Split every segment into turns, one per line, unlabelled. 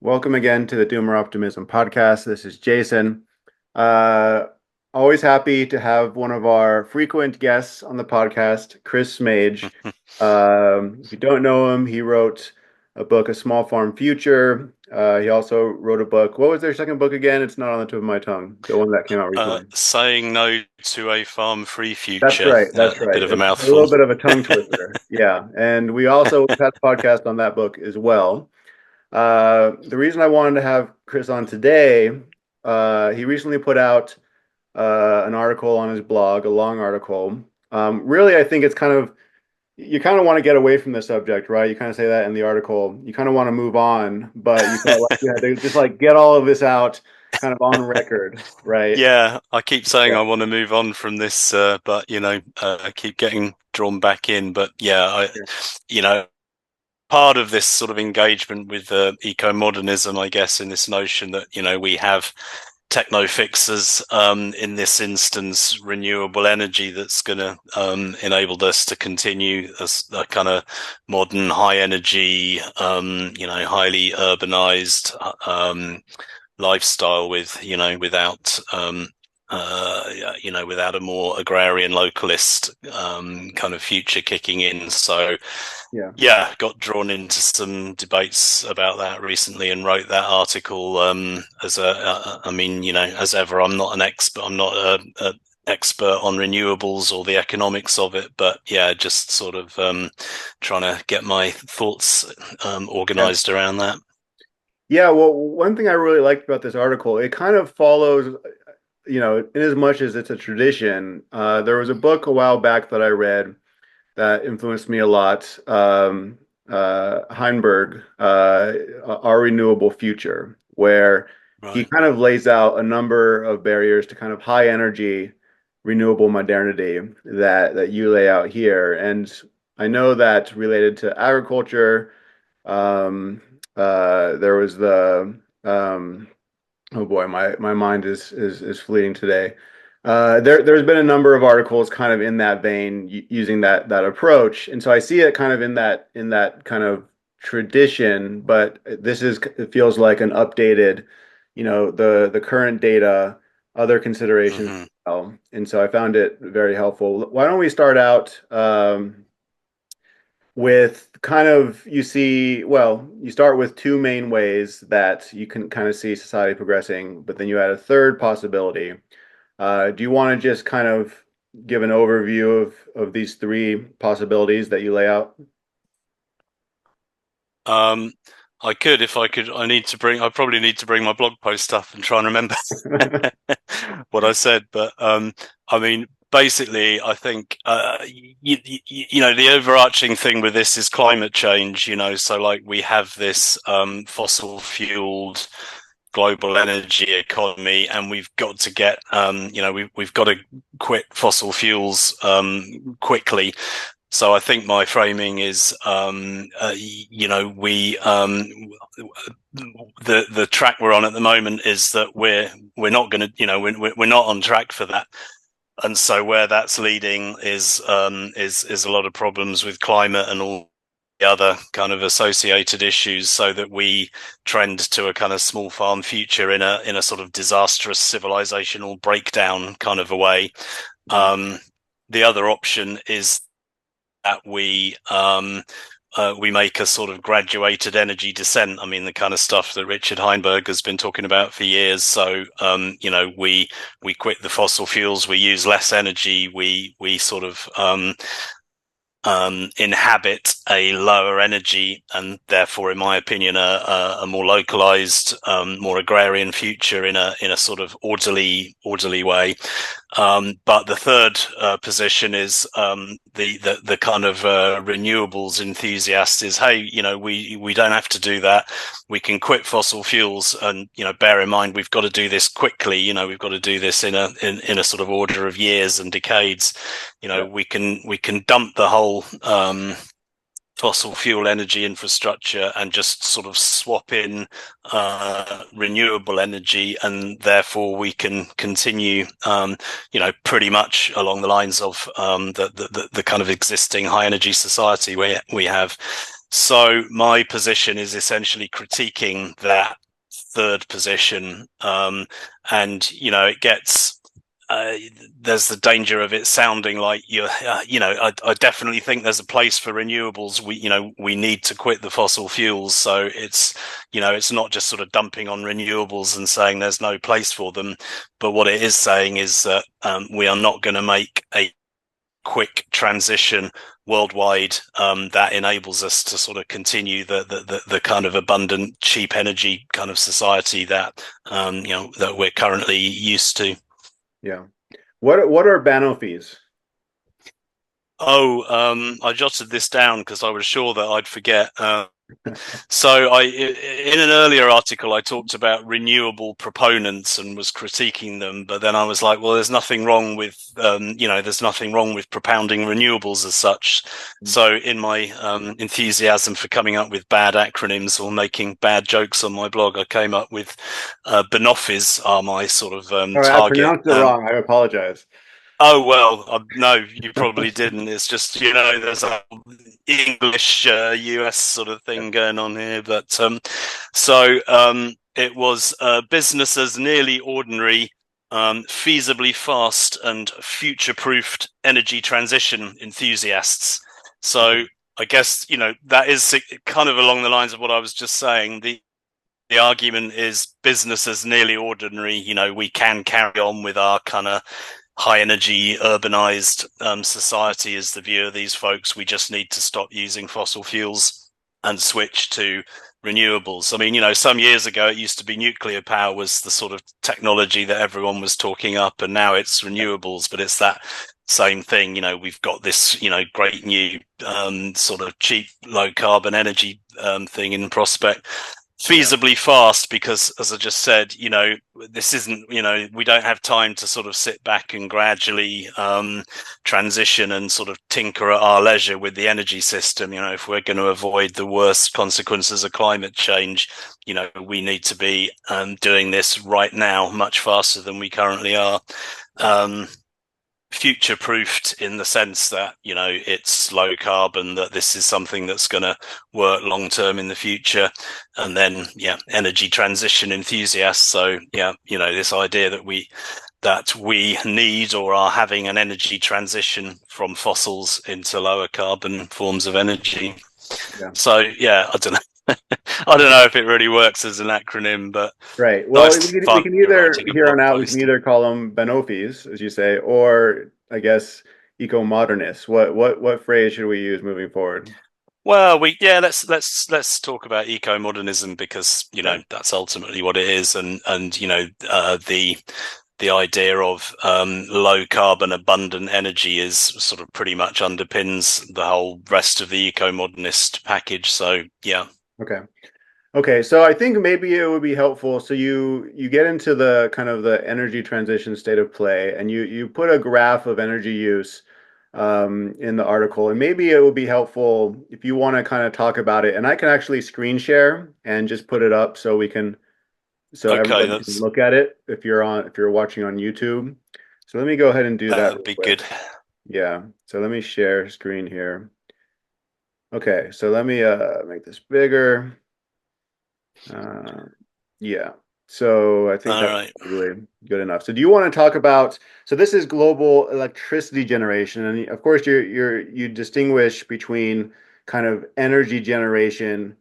Welcome again to the Doomer Optimism podcast. This is Jason. Uh, Always happy to have one of our frequent guests on the podcast, Chris Smaje. If you don't know him, he wrote a book, A Small Farm Future. He also wrote a book. What was their second book again? It's not on the tip of my tongue. The one that came out recently.
Saying no to a farm-free
That's
future.
right. That's
A bit
right.
of a
It's a
mouthful.
little bit of a tongue twister. Yeah. And we also had a podcast on that book as well. The reason I wanted to have Chris on today, he recently put out an article on his blog, a long article. Really, I think it's you kind of want to get away from the subject, right? You kind of say that in the article. You kind of want to move on, but you felt like you had to just like get all of this out kind of on record, right?
Yeah, I keep saying
Yeah.
I want to move on from this, but I keep getting drawn back in. But yeah,
Yeah.
you know, part of this sort of engagement with eco-modernism, I guess, in this notion that we have techno fixers, in this instance renewable energy, that's going to enable us to continue as a kind of modern high energy, highly urbanized lifestyle with without a more agrarian localist kind of future kicking in. So
Yeah.
yeah, got drawn into some debates about that recently and wrote that article. As ever, I'm not an expert. I'm not a expert on renewables or the economics of it, but yeah, just sort of trying to get my thoughts
Yeah.
organized around that.
Yeah. Well, one thing I really liked about this article, it kind of follows, in as much as it's a tradition. There was a book a while back that I read that influenced me a lot. Heinberg, Our Renewable Future, where he
Right.
kind of lays out a number of barriers to kind of high energy renewable modernity that you lay out here. And I know that related to agriculture, there was oh boy, my mind is fleeting today. There's been a number of articles kind of in that vein using that approach, and so I see it kind of in that kind of tradition, but it feels like an updated, the current data, other considerations as
Mm-hmm.
well, and so I found it very helpful. Why don't we start out with kind of you start with two main ways that you can kind of see society progressing, but then you add a third possibility. Do you want to just kind of give an overview of these three possibilities that you lay out?
Um, I could, if I could. I probably need to bring my blog post stuff and try and remember what I said. But I mean, basically, I think the overarching thing with this is climate change. So like we have this fossil fueled global energy economy, and we've got to get we've got to quit fossil fuels quickly. So I think my framing is, the track we're on at the moment is that we're not going to, we're not on track for that. And so where that's leading is a lot of problems with climate and all the other kind of associated issues, so that we trend to a kind of small farm future in a sort of disastrous civilizational breakdown kind of a way. The other option is that we make a sort of graduated energy descent. I mean, the kind of stuff that Richard Heinberg has been talking about for years. So, we quit the fossil fuels, we use less energy, we sort of inhabit a lower energy, and therefore, in my opinion, a more localized, more agrarian future in a sort of orderly way. But the third position is the kind of renewables enthusiast is, hey, we don't have to do that. We can quit fossil fuels, and bear in mind we've got to do this quickly. We've got to do this in a sort of order of years and decades.
Yeah.
We can dump the whole fossil fuel energy infrastructure and just sort of swap in renewable energy, and therefore we can continue pretty much along the lines of the kind of existing high energy society we have. So my position is essentially critiquing that third position, and it gets. There's the danger of it sounding like I definitely think there's a place for renewables. We need to quit the fossil fuels. So it's not just sort of dumping on renewables and saying there's no place for them. But what it is saying is that we are not going to make a quick transition worldwide that enables us to sort of continue the kind of abundant, cheap energy kind of society that that we're currently used to.
Yeah. What are bopis?
Oh, I jotted this down because I was sure that I'd forget. So in an earlier article, I talked about renewable proponents and was critiquing them, but then I was like, well, there's nothing wrong with, there's nothing wrong with propounding renewables as such. So in my enthusiasm for coming up with bad acronyms or making bad jokes on my blog, I came up with bopis are my sort of
All right, I
target.
pronounced it wrong. I apologize.
Oh well, no, you probably didn't. It's just there's a English US sort of thing going on here, but it was business as nearly ordinary, feasibly fast and future-proofed energy transition enthusiasts. So I guess that is kind of along the lines of what I was just saying. The argument is business as nearly ordinary. We can carry on with our kind of high energy urbanized society is the view of these folks. We just need to stop using fossil fuels and switch to renewables. I mean, some years ago it used to be nuclear power was the sort of technology that everyone was talking up, and now it's renewables, but it's that same thing. We've got this great new sort of cheap low carbon energy thing in prospect, feasibly fast, because as I just said, this isn't, we don't have time to sort of sit back and gradually transition and sort of tinker at our leisure with the energy system. If we're going to avoid the worst consequences of climate change, we need to be doing this right now much faster than we currently are. Future proofed in the sense that it's low carbon, that this is something that's going to work long term in the future, and then energy transition enthusiasts. So this idea that we need or are having an energy transition from fossils into lower carbon forms of energy. So I don't know. I don't know if it really works as an acronym, but
right. Well,
nice
we
fun
can either
writing a
here
blog
on out we can
post.
either call them bopis, as you say, or I guess eco-modernists. What phrase should we use moving forward?
Well, let's talk about eco-modernism, because
Okay.
that's ultimately what it is, and the idea of low carbon abundant energy is sort of pretty much underpins the whole rest of the eco-modernist package. So yeah.
Okay. Okay, so I think maybe it would be helpful. So you get into the kind of the energy transition state of play, and you put a graph of energy use in the article, and maybe it would be helpful if you want to kind of talk about it. And I can actually screen share and just put it up so
Okay,
everybody can look at it if you're watching on YouTube. So let me go ahead and do that
that'd
real
be
quick.
good.
Yeah. So let me share screen here. Okay, so let me make this bigger. Uh, yeah. So I think
All
that's
right.
probably good enough. So do you want to talk about, so this is global electricity generation, and of course you distinguish between kind of energy generation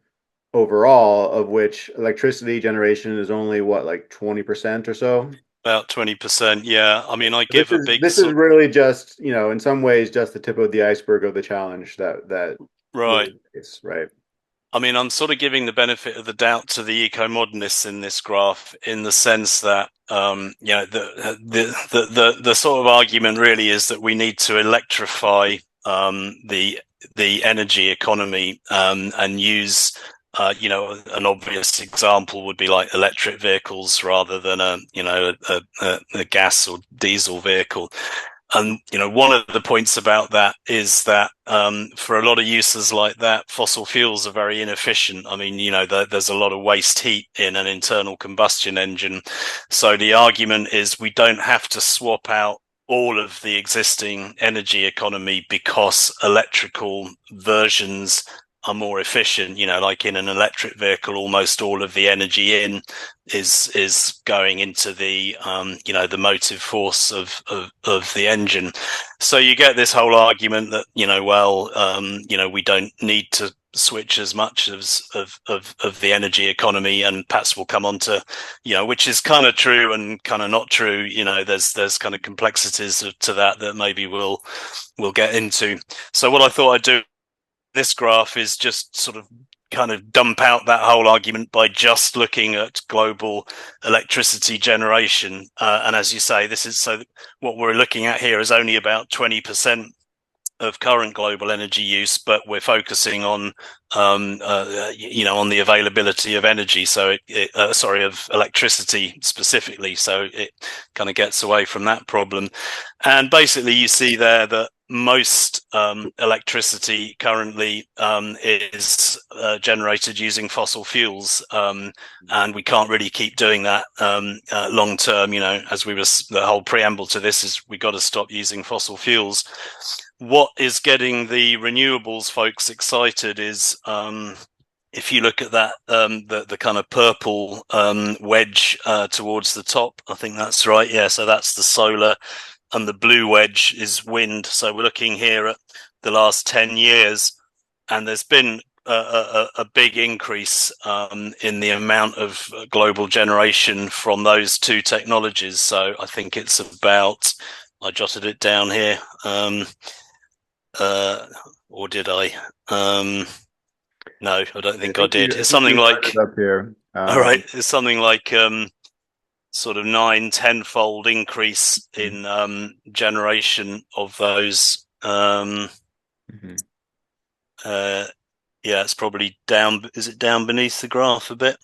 overall, of which electricity generation is only what, like 20% or so?
About 20%. Yeah. I mean, I
This
give a
is
big
this is
sort.
really just, in some ways just the tip of the iceberg of the challenge that
Right.
we face, right?
I mean, I'm sort of giving the benefit of the doubt to the eco-modernists in this graph, in the sense that, the sort of argument really is that we need to electrify the energy economy, and use, an obvious example would be like electric vehicles rather than a gas or diesel vehicle. And one of the points about that is that for a lot of uses like that, fossil fuels are very inefficient. I mean, there's a lot of waste heat in an internal combustion engine. So the argument is we don't have to swap out all of the existing energy economy because electrical versions more efficient. Like in an electric vehicle, almost all of the energy is going into the the motive force of the engine. So you get this whole argument that we don't need to switch as much of the energy economy, and perhaps we'll come on to which is kind of true and kind of not true. There's kind of complexities to that maybe we'll get into. So what I thought I'd do this graph is just sort of kind of dump out that whole argument by just looking at global electricity generation. And as you say, what we're looking at here is only about 20% of current global energy use, but we're focusing on on the availability of energy. So of electricity specifically. So it kind of gets away from that problem. And basically you see there that most electricity currently is generated using fossil fuels, and we can't really keep doing that long term. The whole preamble to this is we got to stop using fossil fuels. What is getting the renewables folks excited is if you look at that, the kind of purple wedge towards the top, I think that's right. Yeah, so that's the solar, and the blue wedge is wind. So we're looking here at the last 10 years, and there's been a big increase in the amount of global generation from those two technologies. So I think it's about, I jotted it down here, or did I? No, I don't think I did. It's something like
up here.
All right, it's something like sort of 9-10-fold increase in generation of those. Yeah, it's probably down. Is it down beneath the graph a bit?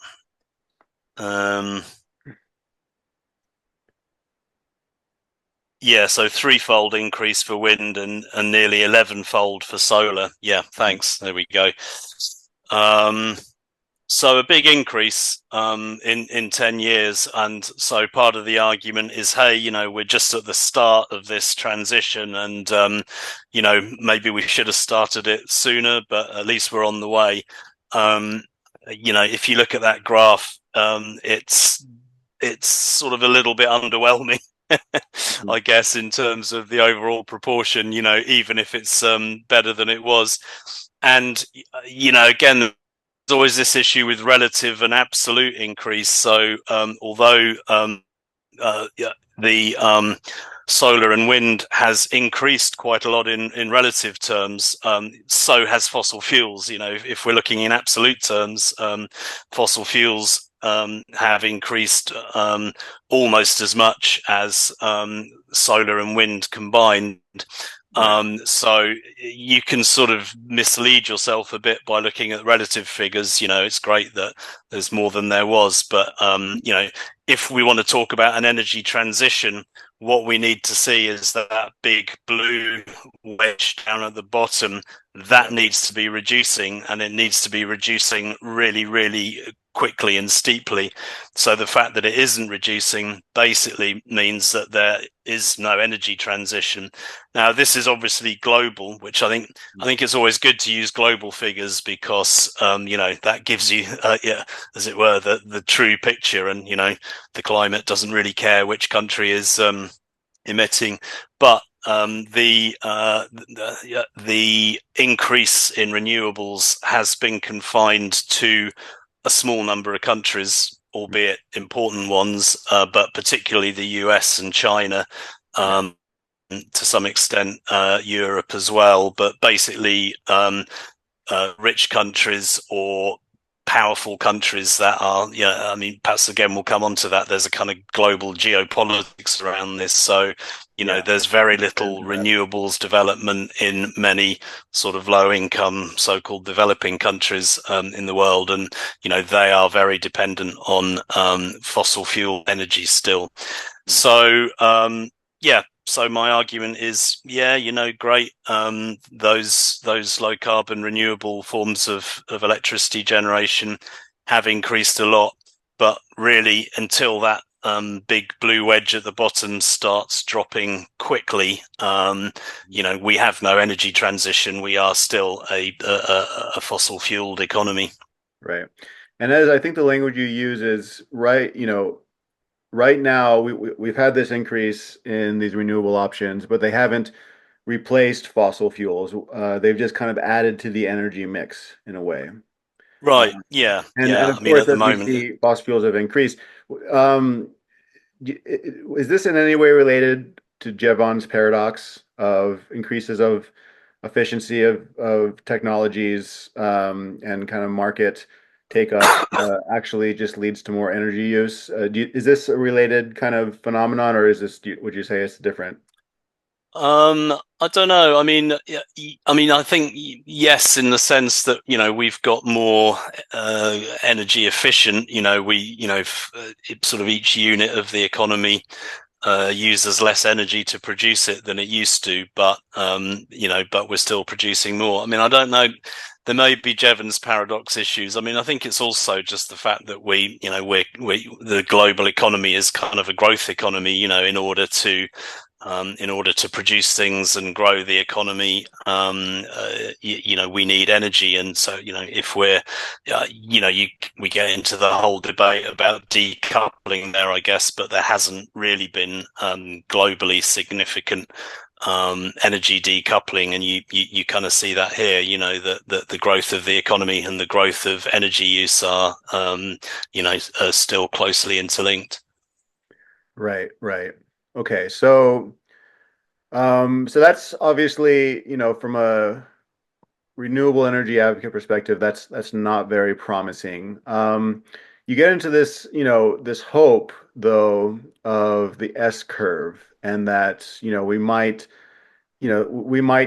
Yeah, so 3-fold increase for wind and nearly 11-fold for solar. Yeah, thanks. There we go. So a big increase in 10 years. And so part of the argument is, hey, we're just at the start of this transition, and maybe we should have started it sooner, but at least we're on the way. If you look at that graph, it's sort of a little bit underwhelming. I guess in terms of the overall proportion, even if it's better than it was. And again, there's always this issue with relative and absolute increase. So although the solar and wind has increased quite a lot in relative terms, so has fossil fuels. If we're looking in absolute terms, fossil fuels have increased almost as much as solar and wind combined. So you can sort of mislead yourself a bit by looking at relative figures. It's great that there's more than there was, but if we want to talk about an energy transition, what we need to see is that big blue wedge down at the bottom that needs to be reducing, and it needs to be reducing really, really quickly and steeply. So the fact that it isn't reducing basically means that there is no energy transition. Now, this is obviously global, which I think it's always good to use global figures because that gives you as it were the true picture, and the climate doesn't really care which country is emitting, but the increase in renewables has been confined to a small number of countries, albeit important ones, but particularly the US and China, to some extent Europe as well. But basically, rich countries or powerful countries that are, perhaps again we'll come on to that. There's a kind of global geopolitics around this. So, there's very little renewables development in many sort of low-income, so-called developing countries in the world, and they are very dependent on fossil fuel energy still. So, So my argument is, great. Those low carbon renewable forms of electricity generation have increased a lot, but really until that big blue wedge at the bottom starts dropping quickly, we have no energy transition. We are still a fossil fueled economy.
Right. And as I think the language you use is right, right now we've had this increase in these renewable options, but they haven't replaced fossil fuels. They've just kind of added to the energy mix in a way. Uh,
Right. Yeah.
and
Yeah.
of
I mean,
course,
at the
as we
moment,
see, fossil fuels have increased. Um, is this in any way related to Jevons paradox of increases of efficiency of technologies and kind of market take up actually just leads to more energy use? Is this a related kind of phenomenon, or is this, would you say it's different?
I don't know. I mean, I mean, I think yes, in the sense that we've got more energy efficient. Sort of each unit of the economy uses less energy to produce it than it used to, but we're still producing more. I mean, I don't know. There may be Jevons paradox issues. I mean, I think it's also just the fact that the global economy is kind of a growth economy. In order to produce things and grow the economy, we need energy. And so, if we get into the whole debate about decoupling there, I guess, but there hasn't really been globally significant energy decoupling, and you kind of see that here. That the growth of the economy and the growth of energy use are still closely interlinked.
Right, right. Okay, so that's obviously, from a renewable energy advocate perspective, that's not very promising. You get into this, this hope though of the S curve, and that, we might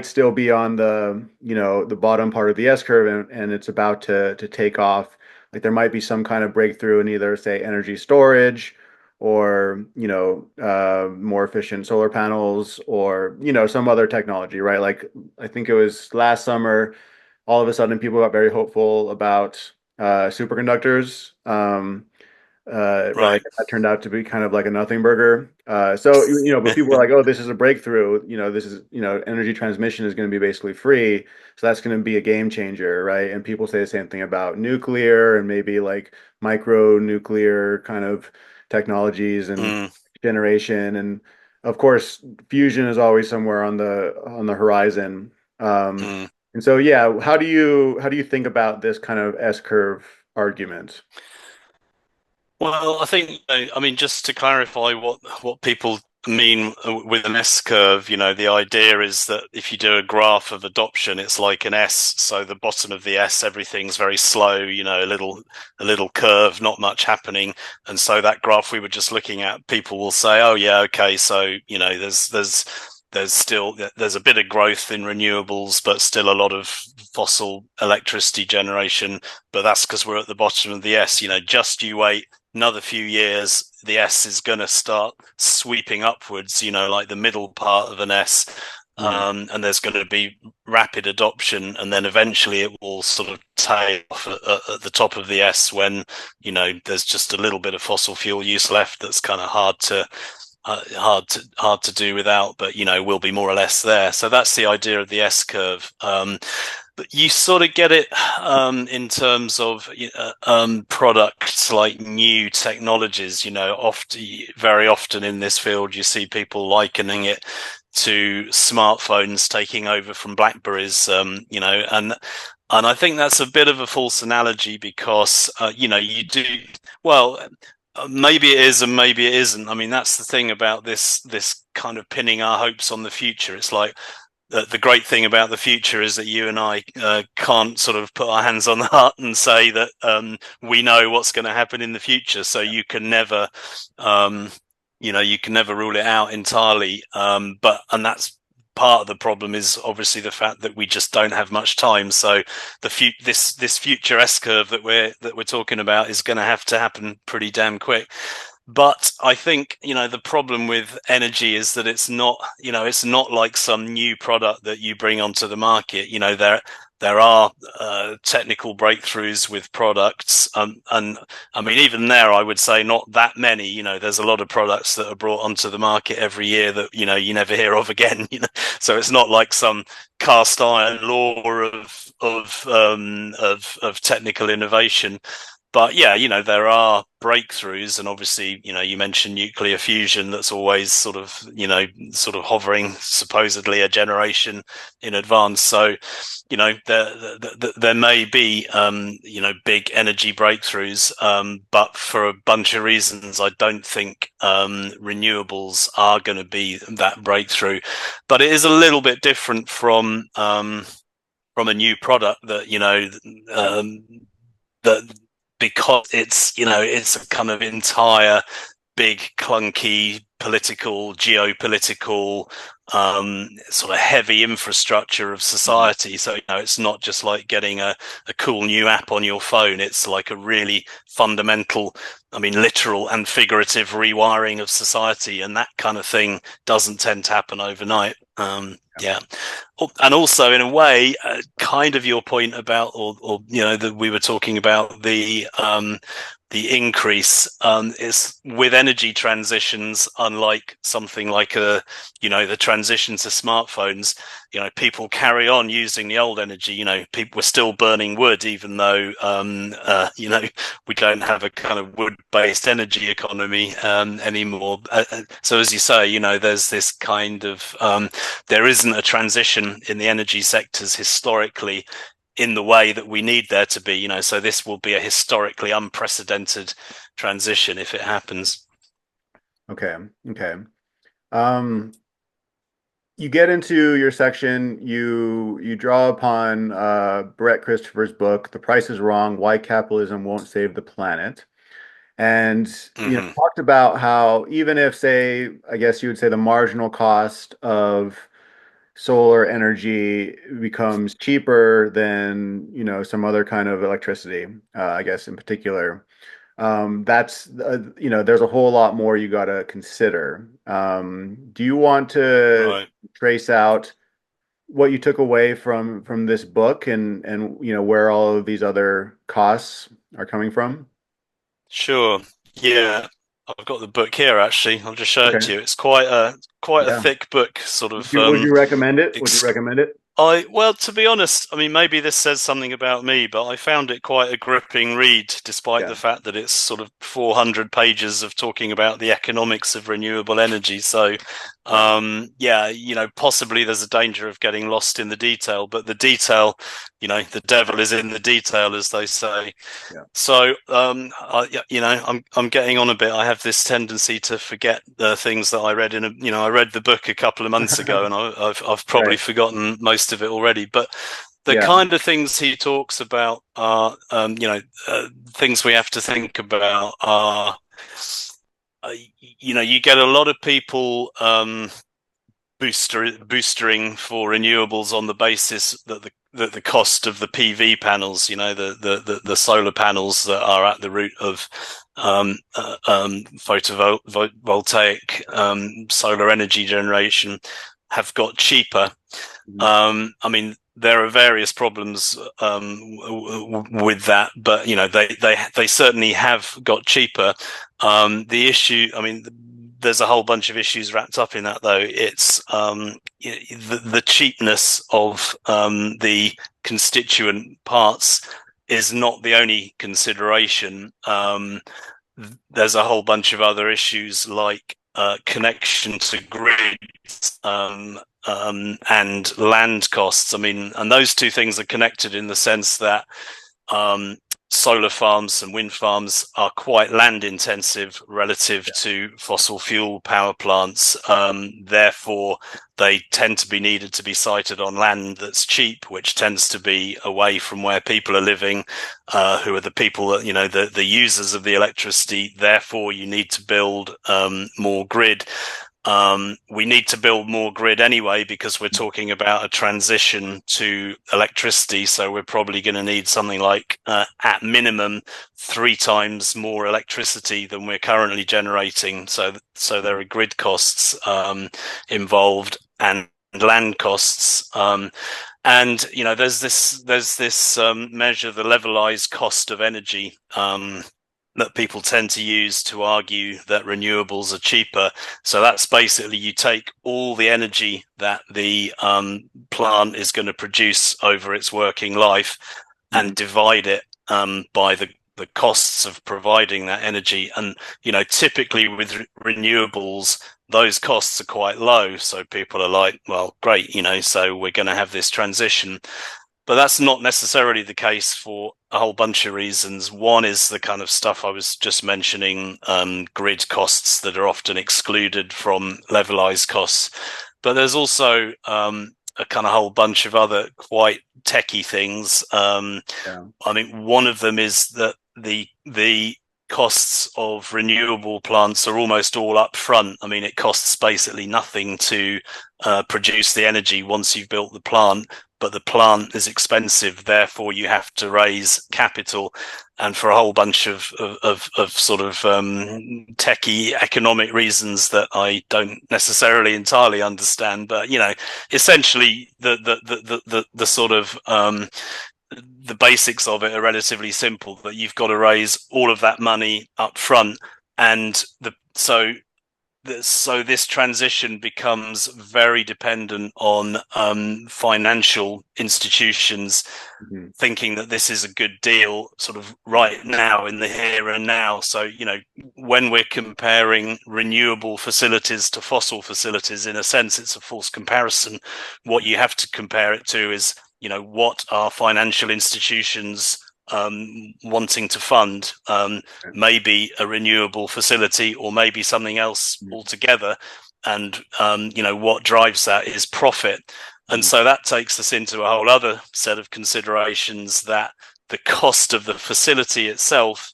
still be on the bottom part of the S curve, and it's about to take off. Like there might be some kind of breakthrough in either, say, energy storage or, more efficient solar panels or, some other technology, right? Like I think it was last summer, all of a sudden people got very hopeful about superconductors. Right.
Right.
That turned out to be kind of like a nothing burger. So, but people were like, oh, this is a breakthrough. This is, energy transmission is going to be basically free. So that's going to be a game changer, right? And people say the same thing about nuclear and maybe like micro nuclear kind of technologies and
Mm,
generation. And of course, fusion is always somewhere on the horizon. Um,
mm.
and so, yeah, how do you think about this kind of S curve argument?
Well, I think, I mean, just to clarify what people mean with an S curve, the idea is that if you do a graph of adoption, it's like an S. So the bottom of the S, everything's very slow, a little curve, not much happening. And so that graph we were just looking at, people will say, oh yeah, okay, so there's a bit of growth in renewables, but still a lot of fossil electricity generation. But that's because we're at the bottom of the S. Just you wait another few years, the S is going to start sweeping upwards, like the middle part of an S.
Hmm.
And there's going to be rapid adoption, and then eventually it will sort of tail off at the top of the S when there's just a little bit of fossil fuel use left. That's kind of hard to do without, but we'll be more or less there. So that's the idea of the S curve. But you sort of get it in terms of products like new technologies. Very often in this field, you see people likening it to smartphones taking over from Blackberries. And I think that's a bit of a false analogy because you do well. Maybe it is and maybe it isn't. I mean, that's the thing about this kind of pinning our hopes on the future. It's like the great thing about the future is that you and I can't sort of put our hands on the heart and say that we know what's going to happen in the future. So um, you can never rule it out entirely. And that's part of the problem is obviously the fact that we just don't have much time. So this future S curve that we're talking about is going to have to happen pretty damn quick. But I think, the problem with energy is that it's not like some new product that you bring onto the market. there are technical breakthroughs with products, and I mean, even there, I would say not that many. You know, there's a lot of products that are brought onto the market every year that you never hear of again. So it's not like some cast iron law of technical innovation. But yeah, there are breakthroughs, and obviously, you mentioned nuclear fusion. That's always sort of hovering supposedly a generation in advance. So, there may be, big energy breakthroughs, but for a bunch of reasons, I don't think renewables are going to be that breakthrough. But it is a little bit different from a new product that because it's a kind of entire big clunky geopolitical sort of heavy infrastructure of society. So it's not just like getting a cool new app on your phone. It's like a really fundamental, I mean, literal and figurative rewiring of society, and that kind of thing doesn't tend to happen overnight. Yeah. And also, in a way, kind of your point about, or that we were talking about the increase is with energy transitions, unlike something like the transition to smartphones. People carry on using the old energy. People were still burning wood, even though we don't have a kind of wood-based energy economy anymore. So as you say, there's this kind of there isn't a transition in the energy sectors historically in the way that we need there to be, so this will be a historically unprecedented transition if it happens.
Okay. You get into your section, you draw upon Brett Christopher's book, The Price is Wrong, Why Capitalism Won't Save the Planet. And talked about how even if, say, I guess you would say the marginal cost of solar energy becomes cheaper than some other kind of electricity, I guess in particular, that's there's a whole lot more you got to consider. Do you want to trace out what you took away from this book and where all of these other costs are coming from?
Sure. Yeah. I've got the book here, actually. I'll just show it to you. It's quite a
Yeah.
thick book, sort of.
Would you recommend it? Would you recommend it?
Well, to be honest, I mean, maybe this says something about me, but I found it quite a gripping read, despite the fact that it's sort of 400 pages of talking about the economics of renewable energy. So, possibly there's a danger of getting lost in the detail, but the detail, the devil is in the detail, as they say. Yeah. So, I'm getting on a bit. I have this tendency to forget the things that I read I read the book a couple of months ago, and I've probably forgotten most of it already. But the kind of things he talks about are, things we have to think about are, you get a lot of people boostering for renewables on the basis that the cost of the PV panels, the solar panels that are at the root of photovoltaic solar energy generation have got cheaper. I mean, there are various problems with that, but they certainly have got cheaper. The issue, I mean, there's a whole bunch of issues wrapped up in that, though. It's the cheapness of the constituent parts is not the only consideration. There's a whole bunch of other issues like connection to grids and land costs. I mean, and those two things are connected in the sense that solar farms and wind farms are quite land intensive relative to fossil fuel power plants. Therefore, they tend to be needed to be sited on land that's cheap, which tends to be away from where people are living, who are the people that, the users of the electricity. Therefore, you need to build more grid. We need to build more grid anyway, because we're talking about a transition to electricity. So we're probably going to need something like, at minimum, 3 times more electricity than we're currently generating. So there are grid costs involved and land costs. And there's this measure, the levelized cost of energy, that people tend to use to argue that renewables are cheaper. So that's basically you take all the energy that the plant is going to produce over its working life and divide it by the costs of providing that energy. And typically with renewables, those costs are quite low. So people are like, well, great, so we're going to have this transition. But that's not necessarily the case for a whole bunch of reasons. One is the kind of stuff I was just mentioning, grid costs that are often excluded from levelized costs. But there's also a kind of whole bunch of other quite techie things. I mean, one of them is that the costs of renewable plants are almost all up front. I mean, it costs basically nothing to produce the energy once you've built the plant, but the plant is expensive, therefore you have to raise capital. And for a whole bunch of sort of techie economic reasons that I don't necessarily entirely understand, but essentially the sort of the basics of it are relatively simple, that you've got to raise all of that money up front. And so this transition becomes very dependent on financial institutions thinking that this is a good deal sort of right now in the here and now. So, when we're comparing renewable facilities to fossil facilities, in a sense, it's a false comparison. What you have to compare it to is, what are financial institutions wanting to fund, maybe a renewable facility or maybe something else altogether. And, what drives that is profit. And so that takes us into a whole other set of considerations, that the cost of the facility itself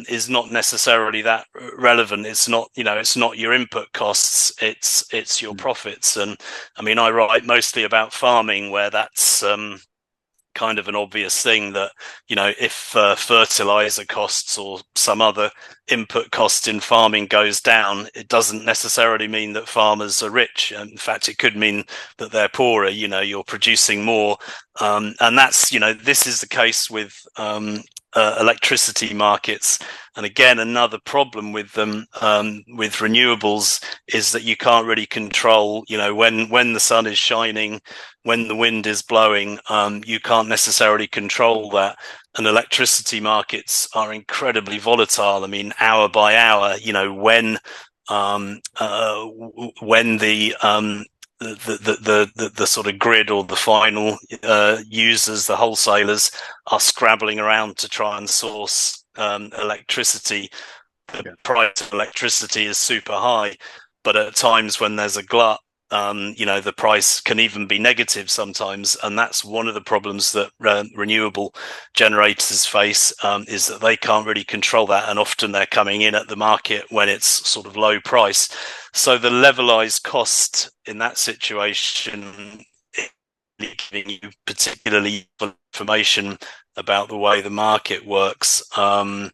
is not necessarily that relevant. It's not, it's not your input costs, it's your profits. And I mean, I write mostly about farming, where that's kind of an obvious thing, that if fertilizer costs or some other input cost in farming goes down, it doesn't necessarily mean that farmers are rich. In fact, it could mean that they're poorer. You're producing more, and that's this is the case with electricity markets. And again, another problem with them, with renewables, is that you can't really control, when the sun is shining, when the wind is blowing, you can't necessarily control that. And electricity markets are incredibly volatile. I mean, hour by hour, when the sort of grid or the final users, the wholesalers, are scrabbling around to try and source electricity. The price of electricity is super high, but at times when there's a glut, the price can even be negative sometimes. And that's one of the problems that renewable generators face, is that they can't really control that. And often they're coming in at the market when it's sort of low price. So the levelized cost in that situation is giving you particularly information about the way the market works. So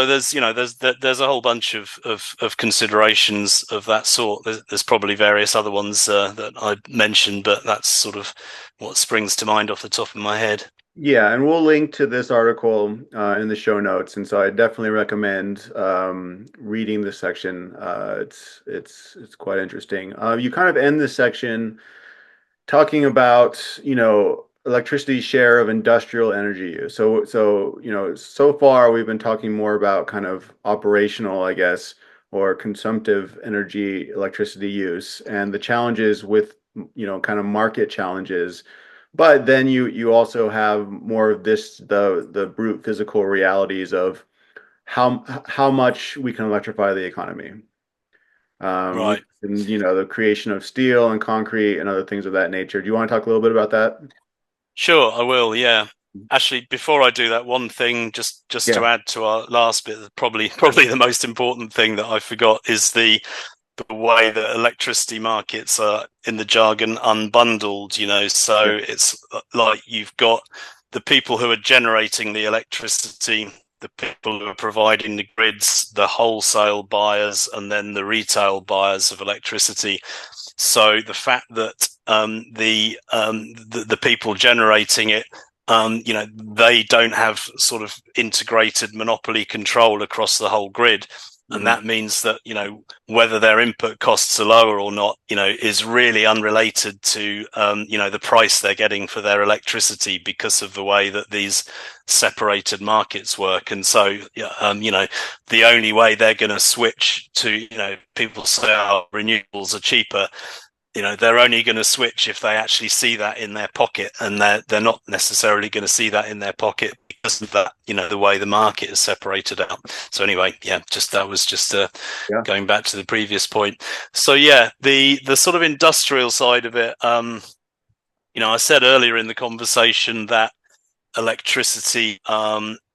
there's a whole bunch of considerations of that sort. There's probably various other ones that I mentioned, but that's sort of what springs to mind off the top of my head.
Yeah, and we'll link to this article in the show notes, and so I definitely recommend reading this section. It's quite interesting. You kind of end this section talking about, electricity share of industrial energy use. So far we've been talking more about kind of operational, I guess, or consumptive energy electricity use and the challenges with, kind of market challenges. But then you also have more of this, the brute physical realities of how much we can electrify the economy.
Right.
And the creation of steel and concrete and other things of that nature. Do you want to talk a little bit about that?
Sure, I will. Yeah. Actually, before I do that, one thing just
Yeah.
to add to our last bit, probably the most important thing that I forgot is the way that electricity markets are, in the jargon, unbundled. So it's like you've got the people who are generating the electricity, the the people who are providing the grids, the wholesale buyers, and then the retail buyers of electricity. So the fact that the people generating it, they don't have sort of integrated monopoly control across the whole grid. And that means that, whether their input costs are lower or not, is really unrelated to, the price they're getting for their electricity because of the way that these separated markets work. And so, the only way they're going to switch to, people say, oh, renewables are cheaper. They're only going to switch if they actually see that in their pocket, and they're not necessarily going to see that in their pocket because of that, the way the market is separated out. So anyway, that was just going back to the previous point. So the sort of industrial side of it, I said earlier in the conversation that electricity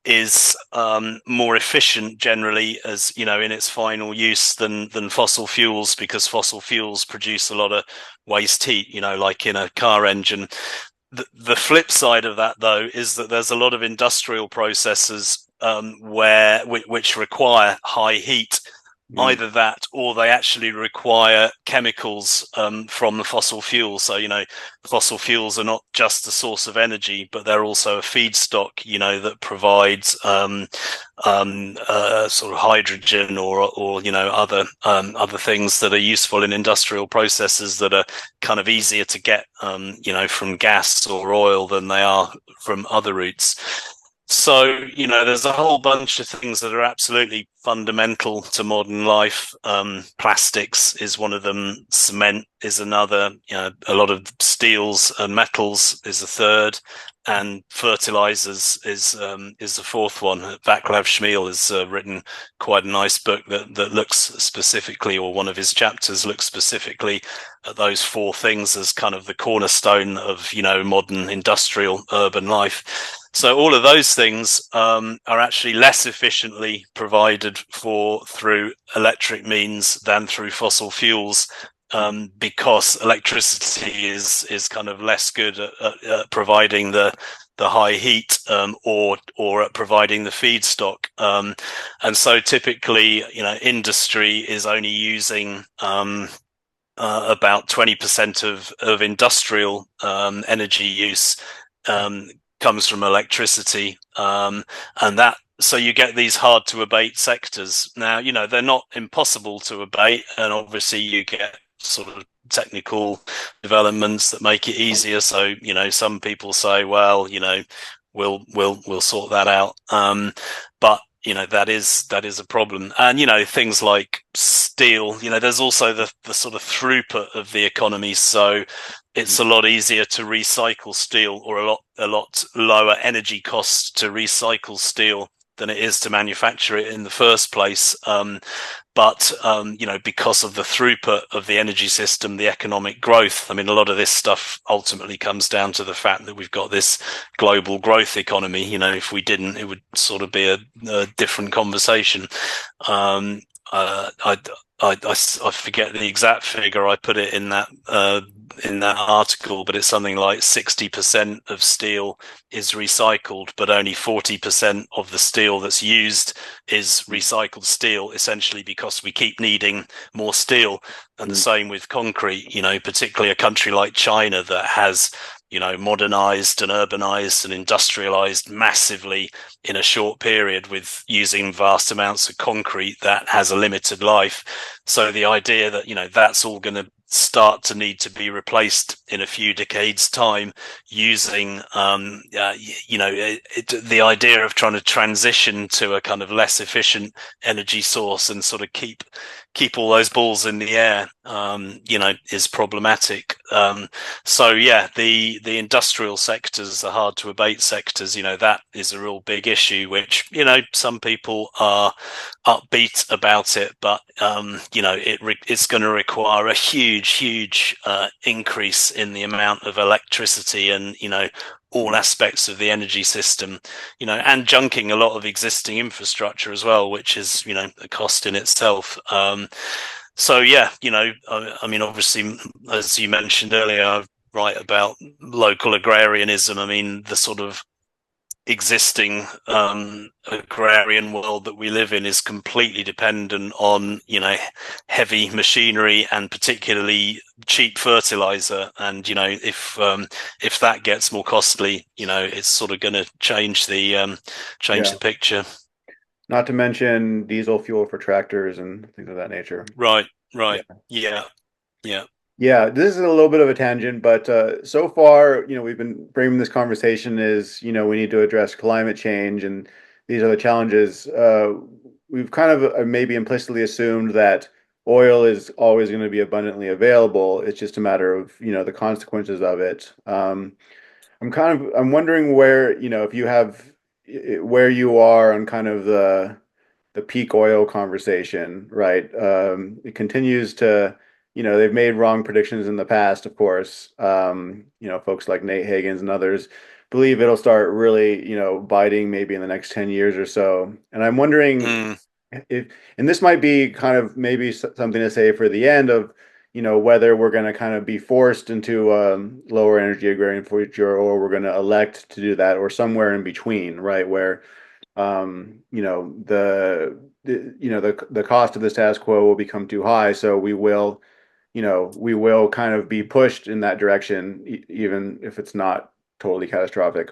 is more efficient generally, as in its final use than fossil fuels, because fossil fuels produce a lot of waste heat, like in a car engine. The flip side of that, though, is that there's a lot of industrial processes which require high heat. Either that, or they actually require chemicals from the fossil fuels. So, fossil fuels are not just a source of energy, but they're also a feedstock, that provides sort of hydrogen or other things that are useful in industrial processes that are kind of easier to get, from gas or oil than they are from other routes. So, there's a whole bunch of things that are absolutely fundamental to modern life. Plastics is one of them. Cement is another. A lot of steels and metals is a third. And fertilizers is the fourth one. Vaclav Smil has written quite a nice book that looks specifically, or one of his chapters looks specifically at those four things as kind of the cornerstone of, modern industrial urban life. So all of those things are actually less efficiently provided for through electric means than through fossil fuels, because electricity is kind of less good at providing the high heat, or at providing the feedstock. And so typically, industry is only using about 20% of industrial energy use comes from electricity, and that. So you get these hard to abate sectors. Now, they're not impossible to abate, and obviously you get sort of technical developments that make it easier. So, some people say, well, we'll sort that out. But that is a problem. And things like steel, there's also the sort of throughput of the economy. So it's a lot easier to recycle steel, or a lot lower energy costs to recycle steel than it is to manufacture it in the first place. But because of the throughput of the energy system, the economic growth, a lot of this stuff ultimately comes down to the fact that we've got this global growth economy. If we didn't, it would sort of be a different conversation. I forget the exact figure. I put it in that article, but it's something like 60% of steel is recycled, but only 40% of the steel that's used is recycled steel, essentially because we keep needing more steel. And the same with concrete, particularly a country like China that has, modernized and urbanized and industrialized massively in a short period with using vast amounts of concrete that has a limited life. So the idea that, that's all going to start to need to be replaced in a few decades time using, the idea of trying to transition to a kind of less efficient energy source and sort of keep all those balls in the air, is problematic. The industrial sectors, the hard to abate sectors, that is a real big issue, which, some people are upbeat about it, but, it's going to require a huge increase in the amount of electricity and, all aspects of the energy system, and junking a lot of existing infrastructure as well, which is, a cost in itself. Obviously, as you mentioned earlier, I write about local agrarianism. The sort of existing agrarian world that we live in is completely dependent on, heavy machinery and particularly cheap fertilizer. And if that gets more costly, it's sort of going to change
Yeah.
the picture.
Not to mention diesel fuel for tractors and things of that nature.
Right, right.
Yeah.
Yeah, yeah.
Yeah, this is a little bit of a tangent, but so far, we've been framing this conversation as, we need to address climate change and these are the challenges. We've kind of maybe implicitly assumed that oil is always going to be abundantly available. It's just a matter of, the consequences of it. I'm wondering where, if you have where you are on kind of the peak oil conversation, right? It continues to, they've made wrong predictions in the past, of course. Folks like Nate Higgins and others believe it'll start really, biting maybe in the next 10 years or so. And I'm wondering
Mm,
if, and this might be kind of maybe something to say for the end of, whether we're going to kind of be forced into lower energy agrarian future or we're going to elect to do that or somewhere in between, right? Where the cost of the status quo will become too high, so we will kind of be pushed in that direction, even if it's not totally catastrophic.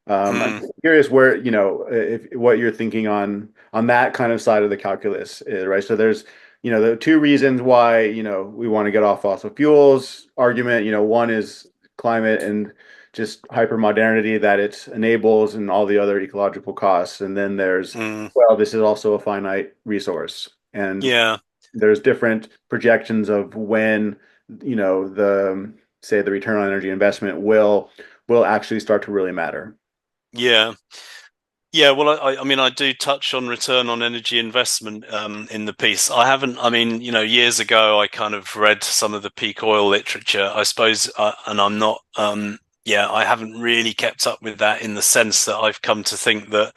I'm
mm,
curious where, if what you're thinking on that kind of side of the calculus is, right? So there's, the two reasons why, we want to get off fossil fuels argument. One is climate and just hyper modernity that it enables and all the other ecological costs. And then there's,
mm.
well, this is also a finite resource. And
Yeah,
there's different projections of when, the say the return on energy investment will actually start to really matter.
yeah. Yeah, well, I mean, I do touch on return on energy investment in the piece. I haven't, I mean, years ago, I kind of read some of the peak oil literature, I suppose, and I'm not, yeah, I haven't really kept up with that in the sense that I've come to think that,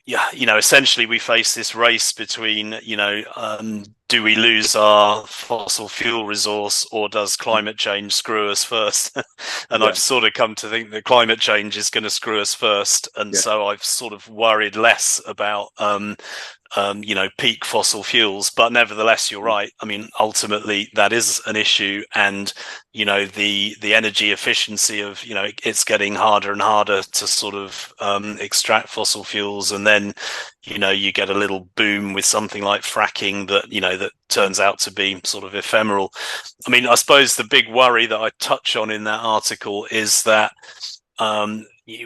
yeah, essentially we face this race between, do we lose our fossil fuel resource or does climate change screw us first? And
Yeah,
I've sort of come to think that climate change is going to screw us first. And
yeah.
so I've sort of worried less about, peak fossil fuels. But nevertheless, you're right. I mean, ultimately, that is an issue. And, the energy efficiency of, it's getting harder and harder to sort of extract fossil fuels. And then, you get a little boom with something like fracking that, that turns out to be sort of ephemeral. I mean, I suppose the big worry that I touch on in that article is that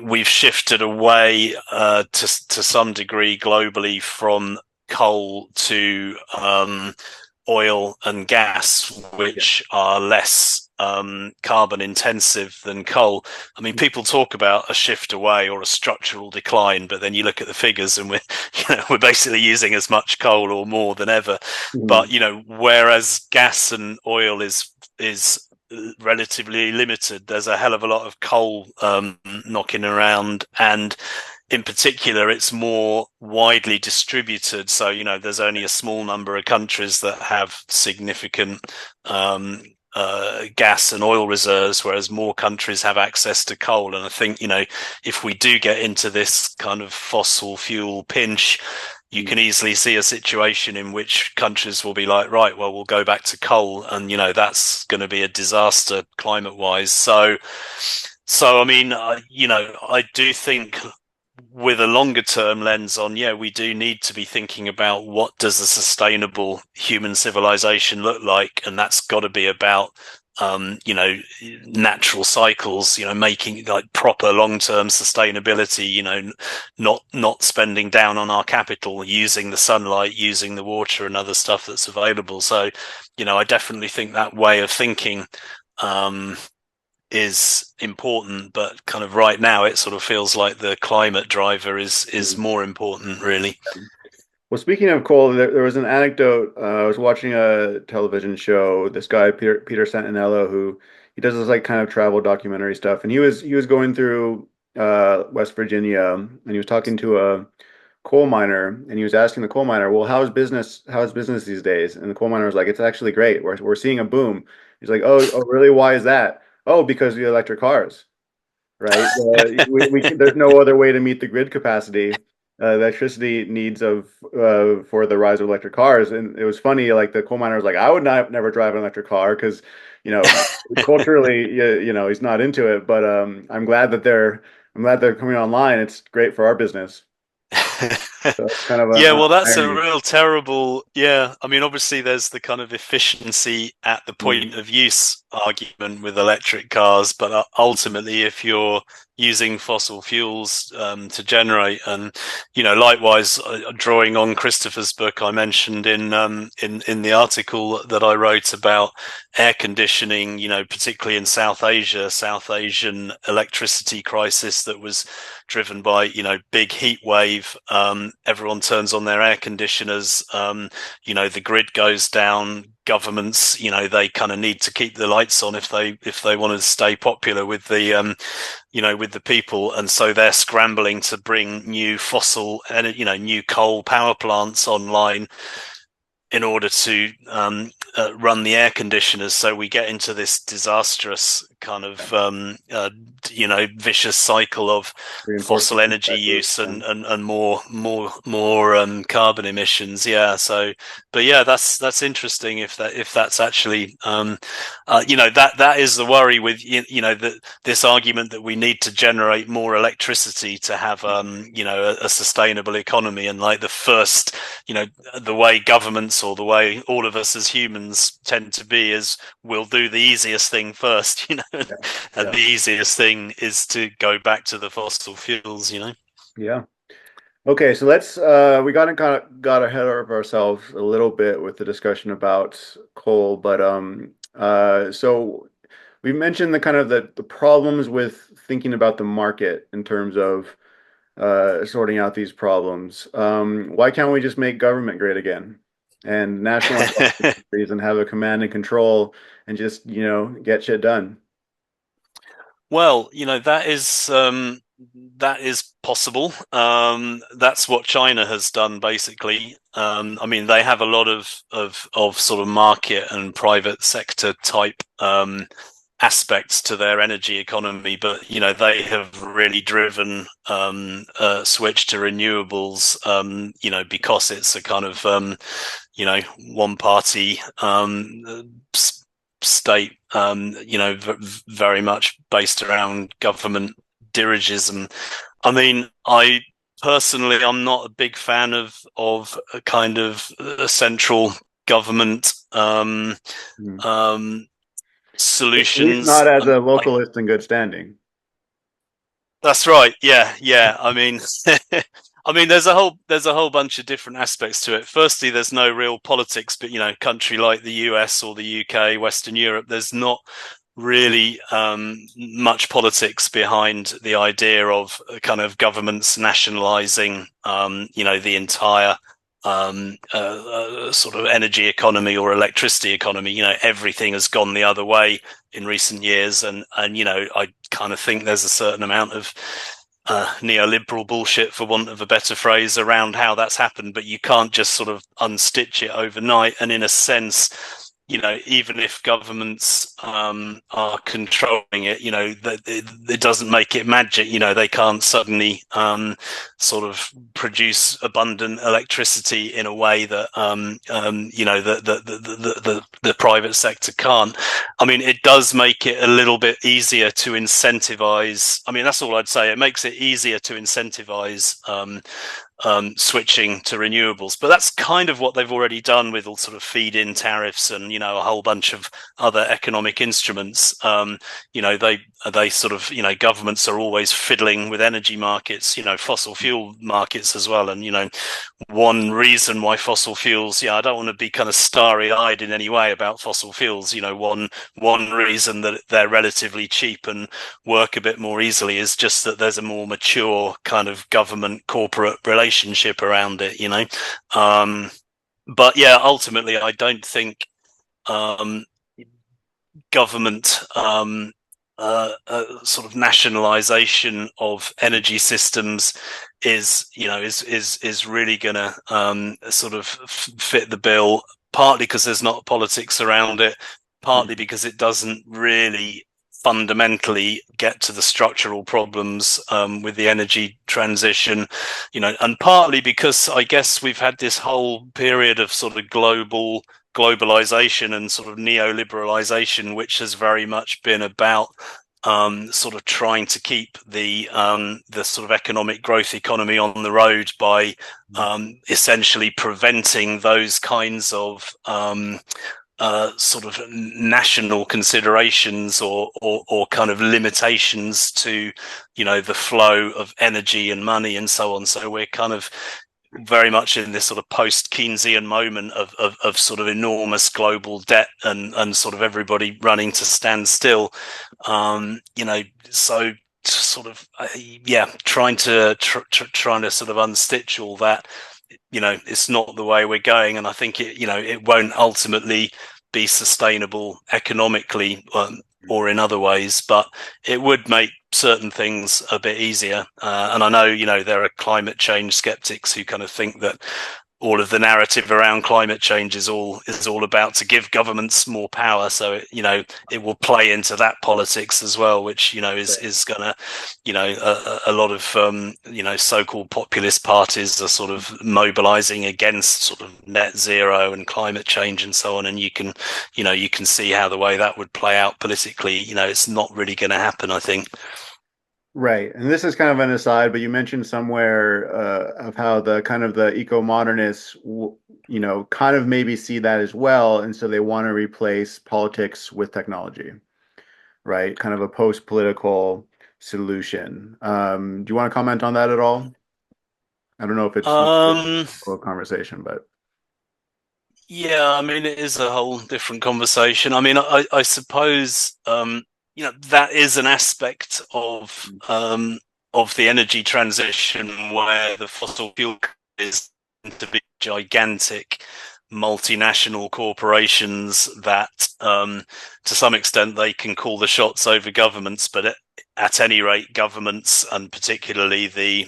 we've shifted away to some degree globally from coal to oil and gas,
Yeah.
which are less carbon intensive than coal. I mean, people talk about a shift away or a structural decline, but then you look at the figures and we're, we're basically using as much coal or more than ever. But,
Mhm.
whereas gas and oil is relatively limited, there's a hell of a lot of coal knocking around, and in particular it's more widely distributed, so there's only a small number of countries that have significant gas and oil reserves, whereas more countries have access to coal. And I think, if we do get into this kind of fossil fuel pinch, you can easily see a situation in which countries will be like, right, well, we'll go back to coal, and that's going to be a disaster climate wise. So I mean, I do think with a longer term lens on, yeah, we do need to be thinking about what does a sustainable human civilization look like, and that's got to be about natural cycles, making like proper long-term sustainability, not spending down on our capital, using the sunlight, using the water and other stuff that's available. So, I definitely think that way of thinking um, is important, but kind of right now it sort of feels like the climate driver is
Mhm.
more important, really.
Well, speaking of coal, there was an anecdote. I was watching a television show. This guy, Peter Santinello, who he does this like kind of travel documentary stuff, and he was going through West Virginia, and he was talking to a coal miner, and he was asking the coal miner, "Well, how's business? How's business these days?" And the coal miner was like, "It's actually great. We're seeing a boom." He's like, "Oh, oh, really? Why is that?" "Oh, because of the electric cars." right? There's no other way to meet the grid capacity, the electricity needs of for the rise of electric cars. And it was funny, like the coal miner was like, I would not never drive an electric car because, you know, culturally, he's not into it. But I'm glad they're coming online. It's great for our business. So it's kind of
Yeah,
an
well, that's a
irony.
real terrible. Yeah, I mean, obviously, there's the kind of efficiency at the
Mm,
point of use argument with electric cars, but ultimately, if you're using fossil fuels to generate, and likewise, drawing on Christopher's book, I mentioned in the article that I wrote about air conditioning, particularly in South Asia, South Asian electricity crisis that was driven by big heat wave. Everyone turns on their air conditioners. The grid goes down. Governments, they kind of need to keep the lights on if they want to stay popular with the with the people, and so they're scrambling to bring new fossil and new coal power plants online in order to run the air conditioners. So we get into this disastrous kind of vicious cycle of fossil
reinforcement
energy
cycle.
use
Yeah.
and more carbon emissions. Yeah. So, but yeah, that's interesting. If that's actually that is the worry with that this argument that we need to generate more electricity to have a sustainable economy, and like the first the way governments or the way all of us as humans tend to be is we'll do the easiest thing first,
Yeah.
and
Yeah.
the easiest thing is to go back to the fossil fuels.
Yeah. Okay, so we got ahead of ourselves a little bit with the discussion about coal, but so we mentioned the kind of the problems with thinking about the market in terms of sorting out these problems. Why can't we just make government great again and nationalize all the industries and have a command and control and just, get shit done?
Well, that is possible. That's what China has done basically. I mean, they have a lot of sort of market and private sector type aspects to their energy economy, but they have really driven a switch to renewables. Because it's a kind of one party state, very much based around government dirigism. I mean, I'm not a big fan of a kind of a central government
Hmm.
um,
At least
solutions.
not as a
Like
localist in good standing.
that's right. Yeah, yeah. I mean, I mean, there's a whole bunch of different aspects to it. Firstly, there's no real politics, but country like the US or the UK, Western Europe, there's not really much politics behind the idea of kind of governments nationalizing, the entire sort of energy economy or electricity economy. Everything has gone the other way in recent years, and I kind of think there's a certain amount of neoliberal bullshit, for want of a better phrase, around how that's happened, but you can't just sort of unstitch it overnight. And in a sense, even if governments are controlling it, it doesn't make it magic. They can't suddenly sort of produce abundant electricity in a way that the private sector can't. I mean, it does make it a little bit easier to incentivize. I mean, that's all I'd say. It makes it easier to incentivize switching to renewables. But that's kind of what they've already done with all sort of feed-in tariffs and a whole bunch of other economic instruments. They sort of governments are always fiddling with energy markets, fossil fuel markets as well. And one reason why fossil fuels, I don't want to be kind of starry-eyed in any way about fossil fuels. One reason that they're relatively cheap and work a bit more easily is just that there's a more mature kind of government corporate relationship around it. But yeah, ultimately, I don't think um, government sort of nationalization of energy systems is really going to sort of fit the bill. Partly because there's not politics around it, partly because it doesn't really fundamentally get to the structural problems with the energy transition, and partly because I guess we've had this whole period of sort of globalization and sort of neoliberalization, which has very much been about sort of trying to keep the sort of economic growth economy on the road by essentially preventing those kinds of sort of national considerations or kind of limitations to, the flow of energy and money and so on. So we're kind of very much in this sort of post-Keynesian moment of sort of enormous global debt and sort of everybody running to stand still. So sort of trying to sort of unstitch all that. It's not the way we're going, and I think it won't ultimately be sustainable economically or in other ways, but it would make certain things a bit easier. And I know, there are climate change skeptics who kind of think that all of the narrative around climate change is all about to give governments more power. So it will play into that politics as well, which is gonna, a lot of so-called populist parties are sort of mobilizing against sort of net zero and climate change and so on. And you can see how the way that would play out politically. It's not really going to happen, I think.
Right. And this is kind of an aside, but you mentioned somewhere of how the kind of the eco-modernists, kind of maybe see that as well. And so they want to replace politics with technology, right? Kind of a post-political solution. Do you want to comment on that at all? I don't know if it's a conversation, but
yeah, I mean, it is a whole different conversation. I mean, I suppose that is an aspect of the energy transition where the fossil fuel is to be gigantic multinational corporations that to some extent they can call the shots over governments, but at any rate governments, and particularly the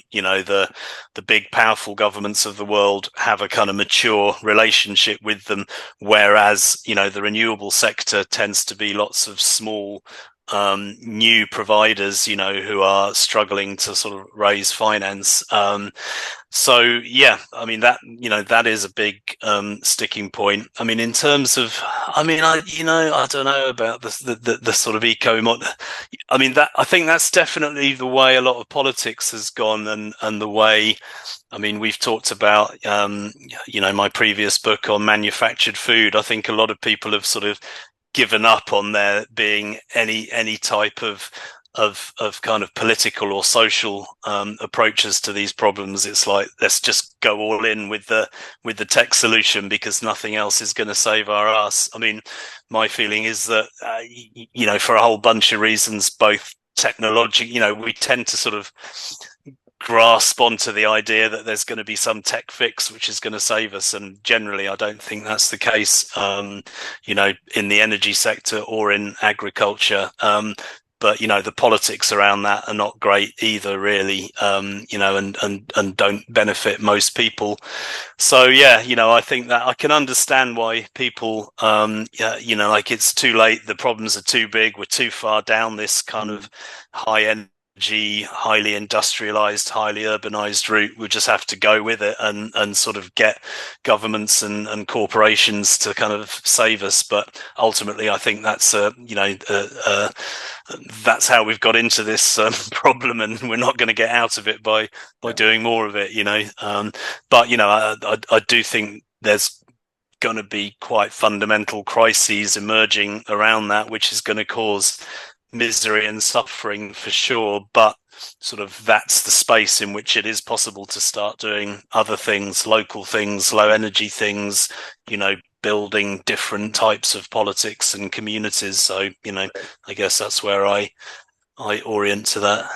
big powerful governments of the world, have a kind of mature relationship with them, whereas the renewable sector tends to be lots of small new providers who are struggling to sort of raise finance. So yeah, I mean that is a big sticking point. I mean, in terms of, I don't know about the sort of I mean, that I think that's definitely the way a lot of politics has gone, and the way, I mean, we've talked about my previous book on manufactured food. I think a lot of people have sort of given up on there being any type of kind of political or social approaches to these problems. It's like, let's just go all in with the tech solution because nothing else is going to save our ass. I mean, my feeling is that for a whole bunch of reasons, both technology, we tend to sort of grasp onto the idea that there's going to be some tech fix which is going to save us, and generally I don't think that's the case in the energy sector or in agriculture. But the politics around that are not great either, really, and don't benefit most people. So yeah, I think that I can understand why people like, it's too late, the problems are too big, we're too far down this kind of high energy, highly industrialized, highly urbanized route. We just have to go with it and sort of get governments and corporations to kind of save us. But ultimately, I think that's that's how we've got into this problem, and we're not going to get out of it by doing more of it. But I do think there's going to be quite fundamental crises emerging around that, which is going to cause misery and suffering for sure, but sort of that's the space in which it is possible to start doing other things, local things, low energy things, building different types of politics and communities. So I guess that's where I orient to that.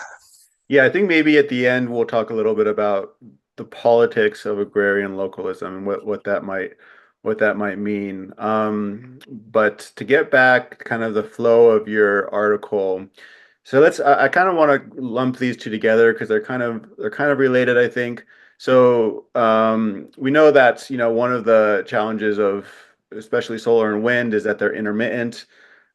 yeah, I think maybe at the end we'll talk a little bit about the politics of agrarian localism and what that might mean. But to get back kind of the flow of your article, so I kind of want to lump these two together because they're kind of related, I think. So we know that one of the challenges of especially solar and wind is that they're intermittent.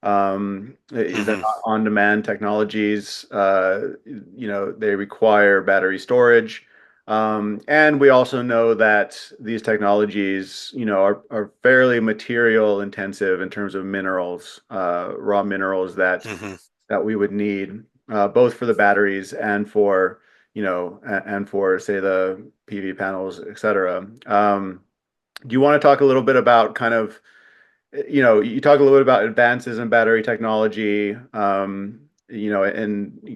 Is that
Hmm.
on-demand technologies? They require battery storage. And we also know that these technologies, are fairly material intensive in terms of minerals, raw minerals
Hmm.
that we would need, both for the batteries and for, and for, say, the PV panels, et cetera. Do you want to talk a little bit about kind of, you talk a little bit about advances in battery technology, and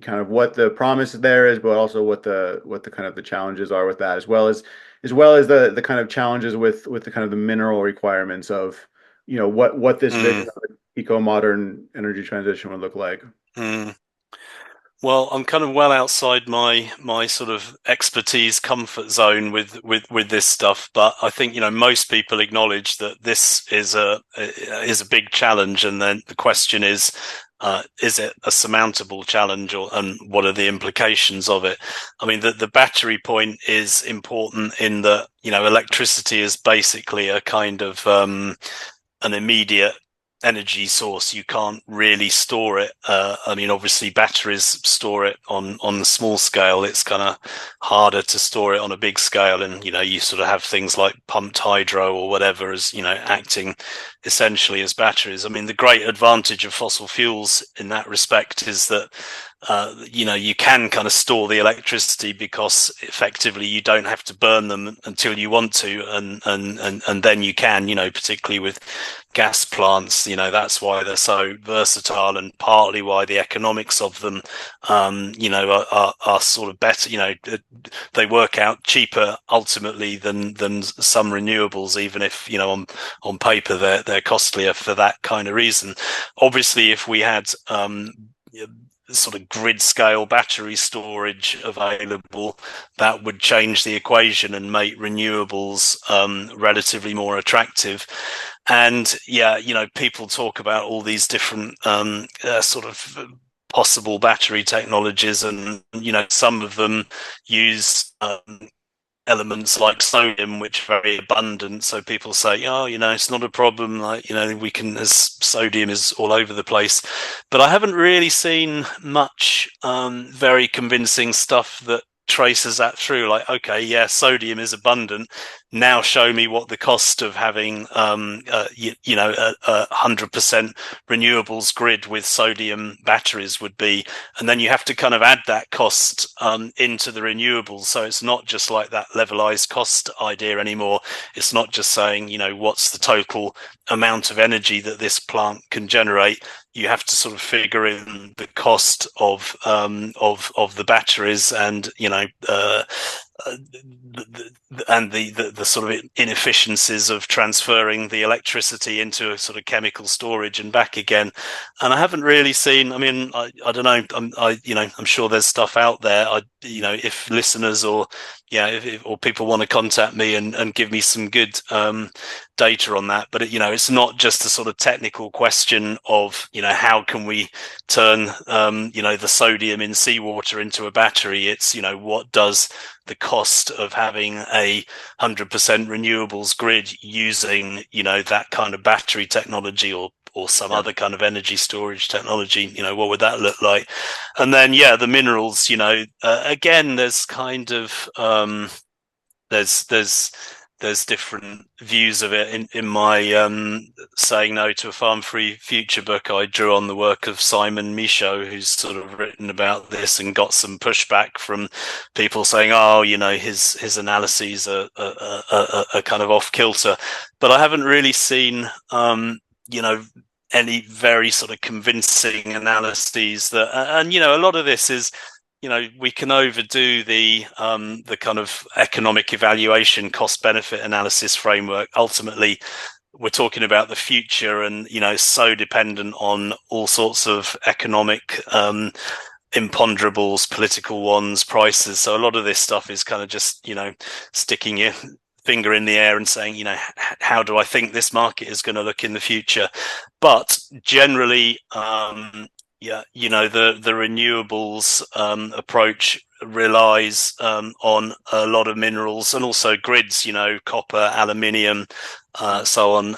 kind of what the promise there is, but also what the kind of the challenges are with that, as well as the kind of challenges with the kind of the mineral requirements of, what this vision
Mm.
of an eco-modern energy transition would look like.
Mm. Well, I'm kind of well outside my sort of expertise comfort zone with this stuff, but I think most people acknowledge that this is a big challenge, and then the question is it a surmountable challenge, and what are the implications of it? I mean, the battery point is important in that electricity is basically a kind of an immediate energy source. You can't really store it. I mean, obviously batteries store it on the small scale. It's kind of harder to store it on a big scale. And, you sort of have things like pumped hydro or whatever as, acting essentially as batteries. I mean, the great advantage of fossil fuels in that respect is that you can kind of store the electricity because effectively you don't have to burn them until you want to, and then you can, particularly with gas plants, that's why they're so versatile, and partly why the economics of them, are sort of better. They work out cheaper ultimately than some renewables, even if on paper they're costlier for that kind of reason. Obviously, if we had sort of grid scale battery storage available, that would change the equation and make renewables relatively more attractive. And yeah, people talk about all these different sort of possible battery technologies, and some of them use elements like sodium, which are very abundant. So people say, oh, it's not a problem. Like, we can, as sodium is all over the place. But I haven't really seen much very convincing stuff that traces that through. Like, okay, yeah, sodium is abundant. Now show me what the cost of having, a 100% renewables grid with sodium batteries would be. And then you have to kind of add that cost into the renewables. So it's not just like that levelized cost idea anymore. It's not just saying, what's the total amount of energy that this plant can generate. You have to sort of figure in the cost of the batteries, and and the sort of inefficiencies of transferring the electricity into a sort of chemical storage and back again. And I haven't really seen. I mean, I don't know. I'm sure there's stuff out there. If listeners or or people want to contact me and give me some good data on that. But it's not just a sort of technical question of how can we turn the sodium in seawater into a battery. It's what does the cost of having a 100% renewables grid using that kind of battery technology, or some
Yeah.
other kind of energy storage technology, what would that look like? And then the minerals, again, there's kind of there's different views of it. In my Saying No to a Farm Free Future book, I drew on the work of Simon Michaud, who's sort of written about this and got some pushback from people saying, oh, his analyses are kind of off kilter. But I haven't really seen any very sort of convincing analyses that, and a lot of this is, we can overdo the kind of economic evaluation, cost benefit analysis framework. Ultimately, we're talking about the future, and so dependent on all sorts of economic imponderables, political ones, prices. So a lot of this stuff is kind of just sticking your finger in the air and saying, how do I think this market is going to look in the future? But generally, the renewables approach relies on a lot of minerals, and also grids, copper, aluminium, so on,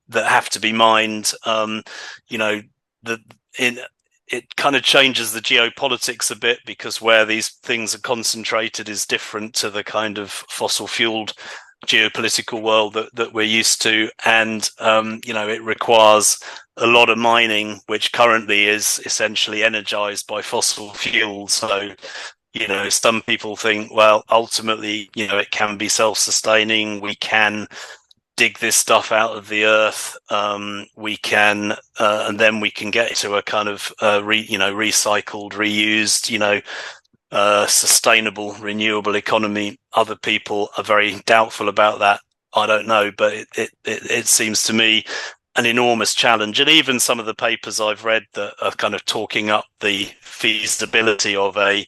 that have to be mined. the in it kind of changes the geopolitics a bit, because where these things are concentrated is different to the kind of fossil fueled geopolitical world that we're used to. And it requires a lot of mining, which currently is essentially energized by fossil fuels. So some people think, well, ultimately, it can be self-sustaining. We can dig this stuff out of the earth. We can, and then we can get to a kind of recycled, reused, sustainable, renewable economy. Other people are very doubtful about that. I don't know, but it seems to me an enormous challenge. And even some of the papers I've read that are kind of talking up the feasibility of a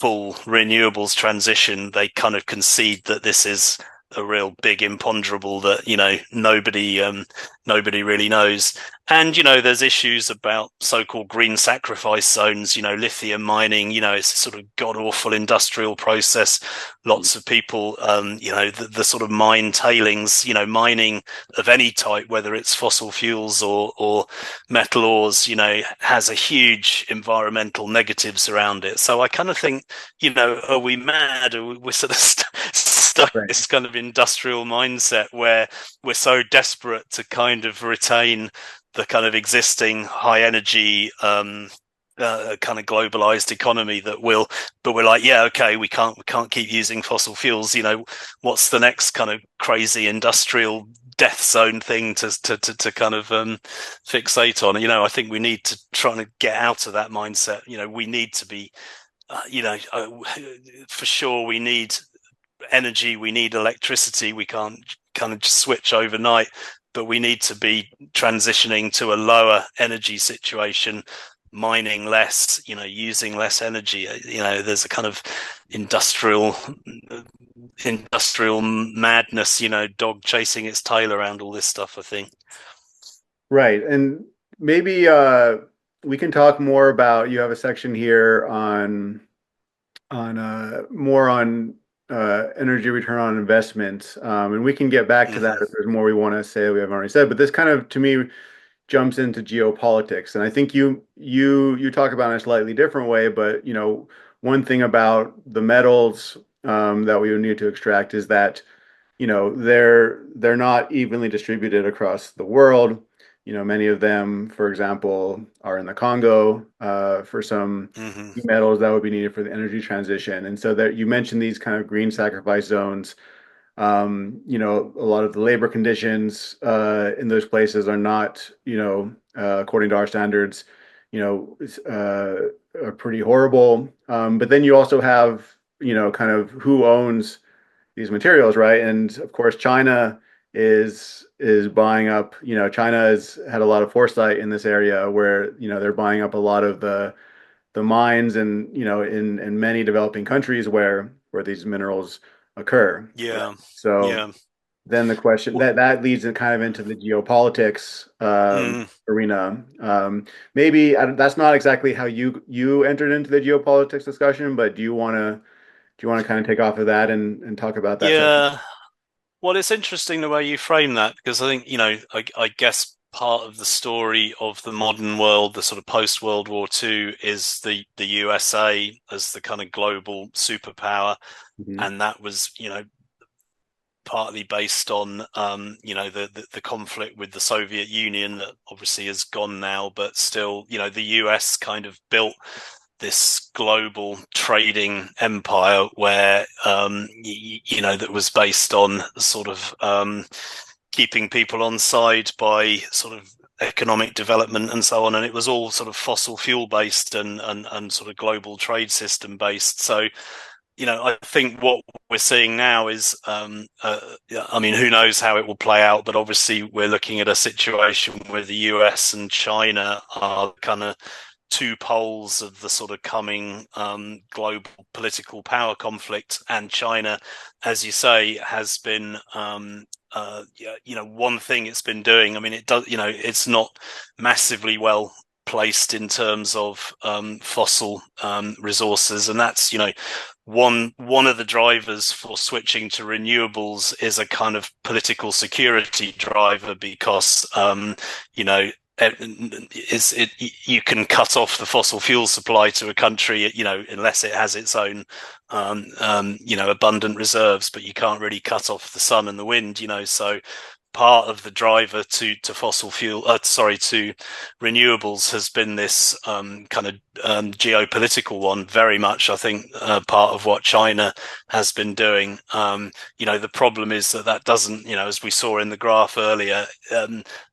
full renewables transition, they kind of concede that this is a real big imponderable that nobody really knows. And there's issues about so-called green sacrifice zones, lithium mining. It's a sort of god-awful industrial process. Lots of people, the sort of mine tailings, mining of any type, whether it's fossil fuels or metal ores, has a huge environmental negatives around it. So I kind of think, are we mad? We're sort of stuck in this kind of industrial mindset where we're so desperate to kind of retain the kind of existing high energy kind of globalized economy but we're like, yeah, okay, we can't keep using fossil fuels. What's the next kind of crazy industrial death zone thing to kind of fixate on? I think we need to try to get out of that mindset. We need to be for sure, we need energy, we need electricity. We can't kind of just switch overnight, but we need to be transitioning to a lower energy situation, mining less, using less energy. There's a kind of industrial madness, dog chasing its tail around all this stuff, I think.
Right. And maybe we can talk more about, you have a section here on more on energy return on investment. And we can get back to that if there's more we want to say we haven't already said. But this kind of, to me, jumps into geopolitics. And I think you talk about it in a slightly different way, but one thing about the metals that we would need to extract is that they're not evenly distributed across the world. Many of them, for example, are in the Congo for some metals that would be needed for the energy transition. And so that you mentioned these kind of green sacrifice zones. A lot of the labor conditions in those places are not, according to our standards, are pretty horrible. But then you also have, kind of who owns these materials, right? And of course, China is buying up. China has had a lot of foresight in this area where they're buying up a lot of the mines and in many developing countries where these minerals occur.
Yeah.
Right? So
Yeah.
then the question that leads in kind of into the geopolitics arena. Maybe that's not exactly how you entered into the geopolitics discussion, but do you want to kind of take off of that and talk about that section?
Yeah. Well, it's interesting the way you frame that, because I think, I guess part of the story of the modern world, the sort of post World War II, is the USA as the kind of global superpower.
Mm-hmm.
And that was, partly based on, the conflict with the Soviet Union that obviously has gone now, but still, the US kind of built this global trading empire where, that was based on sort of keeping people on side by sort of economic development and so on. And it was all sort of fossil fuel based and sort of global trade system based. So, I think what we're seeing now is, who knows how it will play out, but obviously we're looking at a situation where the US and China are kind of two poles of the sort of coming global political power conflict. And China, as you say, has been one thing it's been doing. I mean, it does, it's not massively well placed in terms of fossil resources, and that's one of the drivers for switching to renewables is a kind of political security driver, because you can cut off the fossil fuel supply to a country, unless it has its own, abundant reserves, but you can't really cut off the sun and the wind, so part of the driver to renewables has been this kind of geopolitical one, very much, I think, part of what China has been doing. The problem is that doesn't, as we saw in the graph earlier,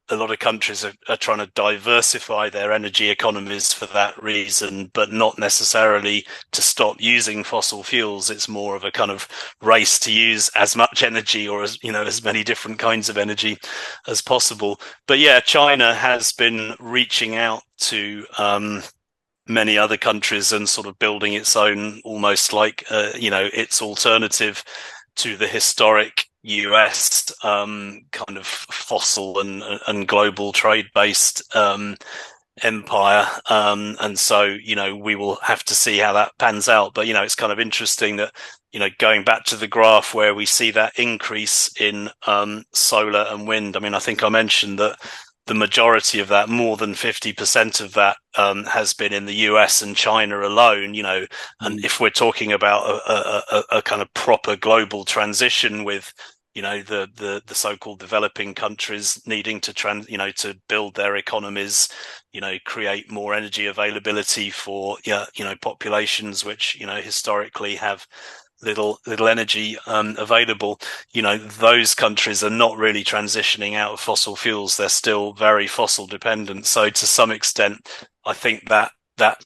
a lot of countries are trying to diversify their energy economies for that reason, but not necessarily to stop using fossil fuels. It's more of a kind of race to use as much energy, or as many different kinds of energy as possible. But yeah, China has been reaching out to many other countries and sort of building its own, almost like its alternative to the historic US kind of fossil and global trade based empire. And so, we will have to see how that pans out. But, it's kind of interesting that, going back to the graph where we see that increase in solar and wind. I mean, I think I mentioned that the majority of that, more than 50% of that, has been in the US and China alone, and if we're talking about a kind of proper global transition with, the so-called developing countries needing to to build their economies, create more energy availability for, populations which, historically have little energy available, those countries are not really transitioning out of fossil fuels. They're still very fossil dependent. So to some extent, I think that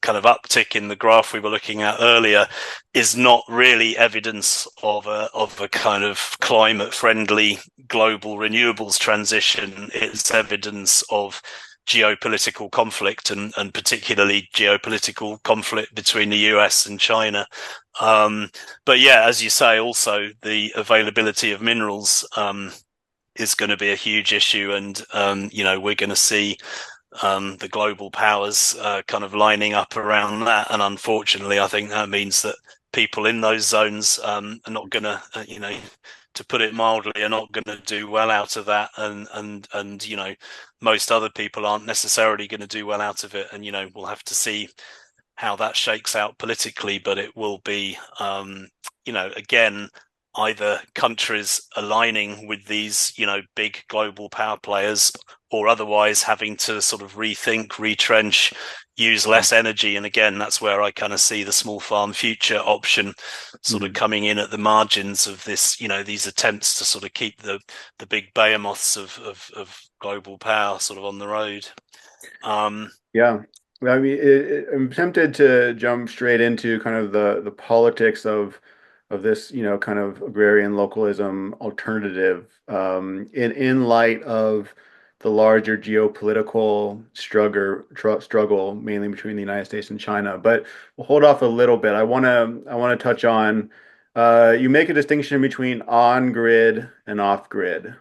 kind of uptick in the graph we were looking at earlier is not really evidence of a kind of climate friendly global renewables transition. It's evidence of geopolitical conflict, and particularly geopolitical conflict between the US and China. But yeah, as you say, also the availability of minerals is going to be a huge issue, and we're going to see the global powers kind of lining up around that. And unfortunately, I think that means that people in those zones are not going to put it mildly, are not going to do well out of that, and most other people aren't necessarily going to do well out of it, and we'll have to see how that shakes out politically. But it will be again, either countries aligning with these big global power players, or otherwise having to sort of rethink, retrench, use less energy. And again, that's where I kind of see the small farm future option sort of coming in at the margins of this, these attempts to sort of keep the big behemoths of global power sort of on the road.
Yeah. I mean, I'm tempted to jump straight into kind of the politics of this, kind of agrarian localism alternative, in light of the larger geopolitical struggle, mainly between the United States and China. But we'll hold off a little bit. I want to touch on, you make a distinction between on-grid and off-grid.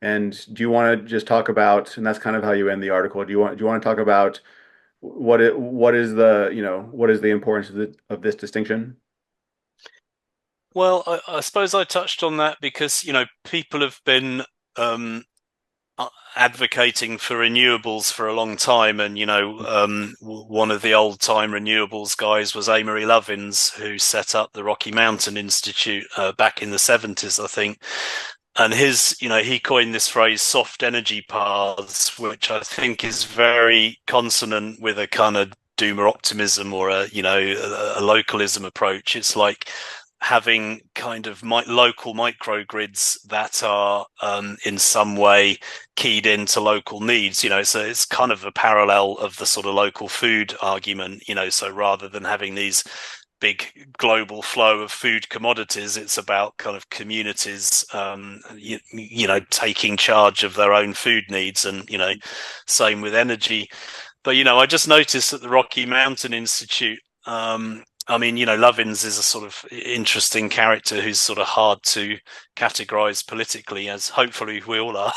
And do you want to just talk about, and that's kind of how you end the article. Do you want to talk about what is the importance of this distinction?
Well, I suppose I touched on that because, people have been advocating for renewables for a long time. And, one of the old time renewables guys was Amory Lovins, who set up the Rocky Mountain Institute back in the 70s, I think. And he coined this phrase soft energy paths, which I think is very consonant with a kind of doomer optimism, or a localism approach. It's like having kind of local microgrids that are in some way keyed into local needs. So it's kind of a parallel of the sort of local food argument. So rather than having these big global flow of food commodities, it's about kind of communities taking charge of their own food needs, and same with energy. But I just noticed that the Rocky Mountain Institute, I mean, Lovins is a sort of interesting character who's sort of hard to categorize politically, as hopefully we all are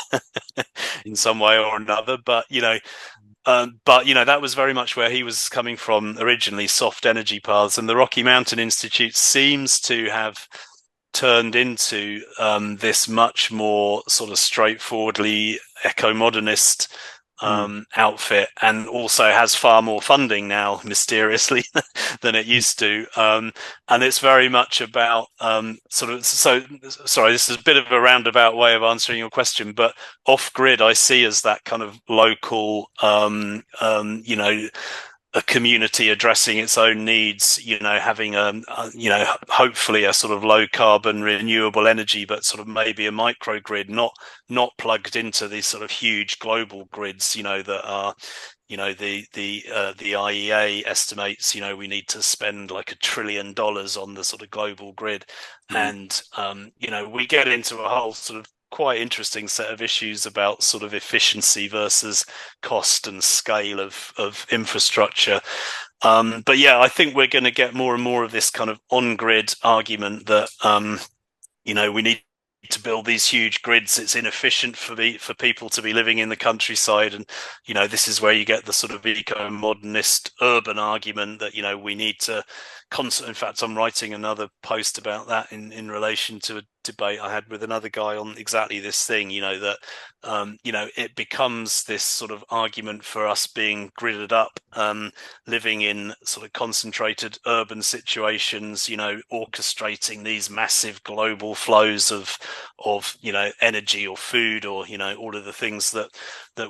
in some way or another. But that was very much where he was coming from originally, soft energy paths. And the Rocky Mountain Institute seems to have turned into this much more sort of straightforwardly eco-modernist outfit, and also has far more funding now, mysteriously, than it used to. And it's very much about sort of. So, sorry, this is a bit of a roundabout way of answering your question, but off grid I see as that kind of local, a community addressing its own needs, having hopefully a sort of low carbon renewable energy, but sort of maybe a microgrid, not plugged into these sort of huge global grids, that are, the IEA estimates, we need to spend like $1 trillion on the sort of global grid. And, we get into a whole sort of quite interesting set of issues about sort of efficiency versus cost and scale of infrastructure. But yeah, I think we're going to get more and more of this kind of on-grid argument that, we need to build these huge grids. It's inefficient for people to be living in the countryside, and this is where you get the sort of eco-modernist urban argument that we need to in fact, I'm writing another post about that in relation to a debate I had with another guy on exactly this thing, that it becomes this sort of argument for us being gridded up, living in sort of concentrated urban situations, orchestrating these massive global flows of energy or food, or all of the things that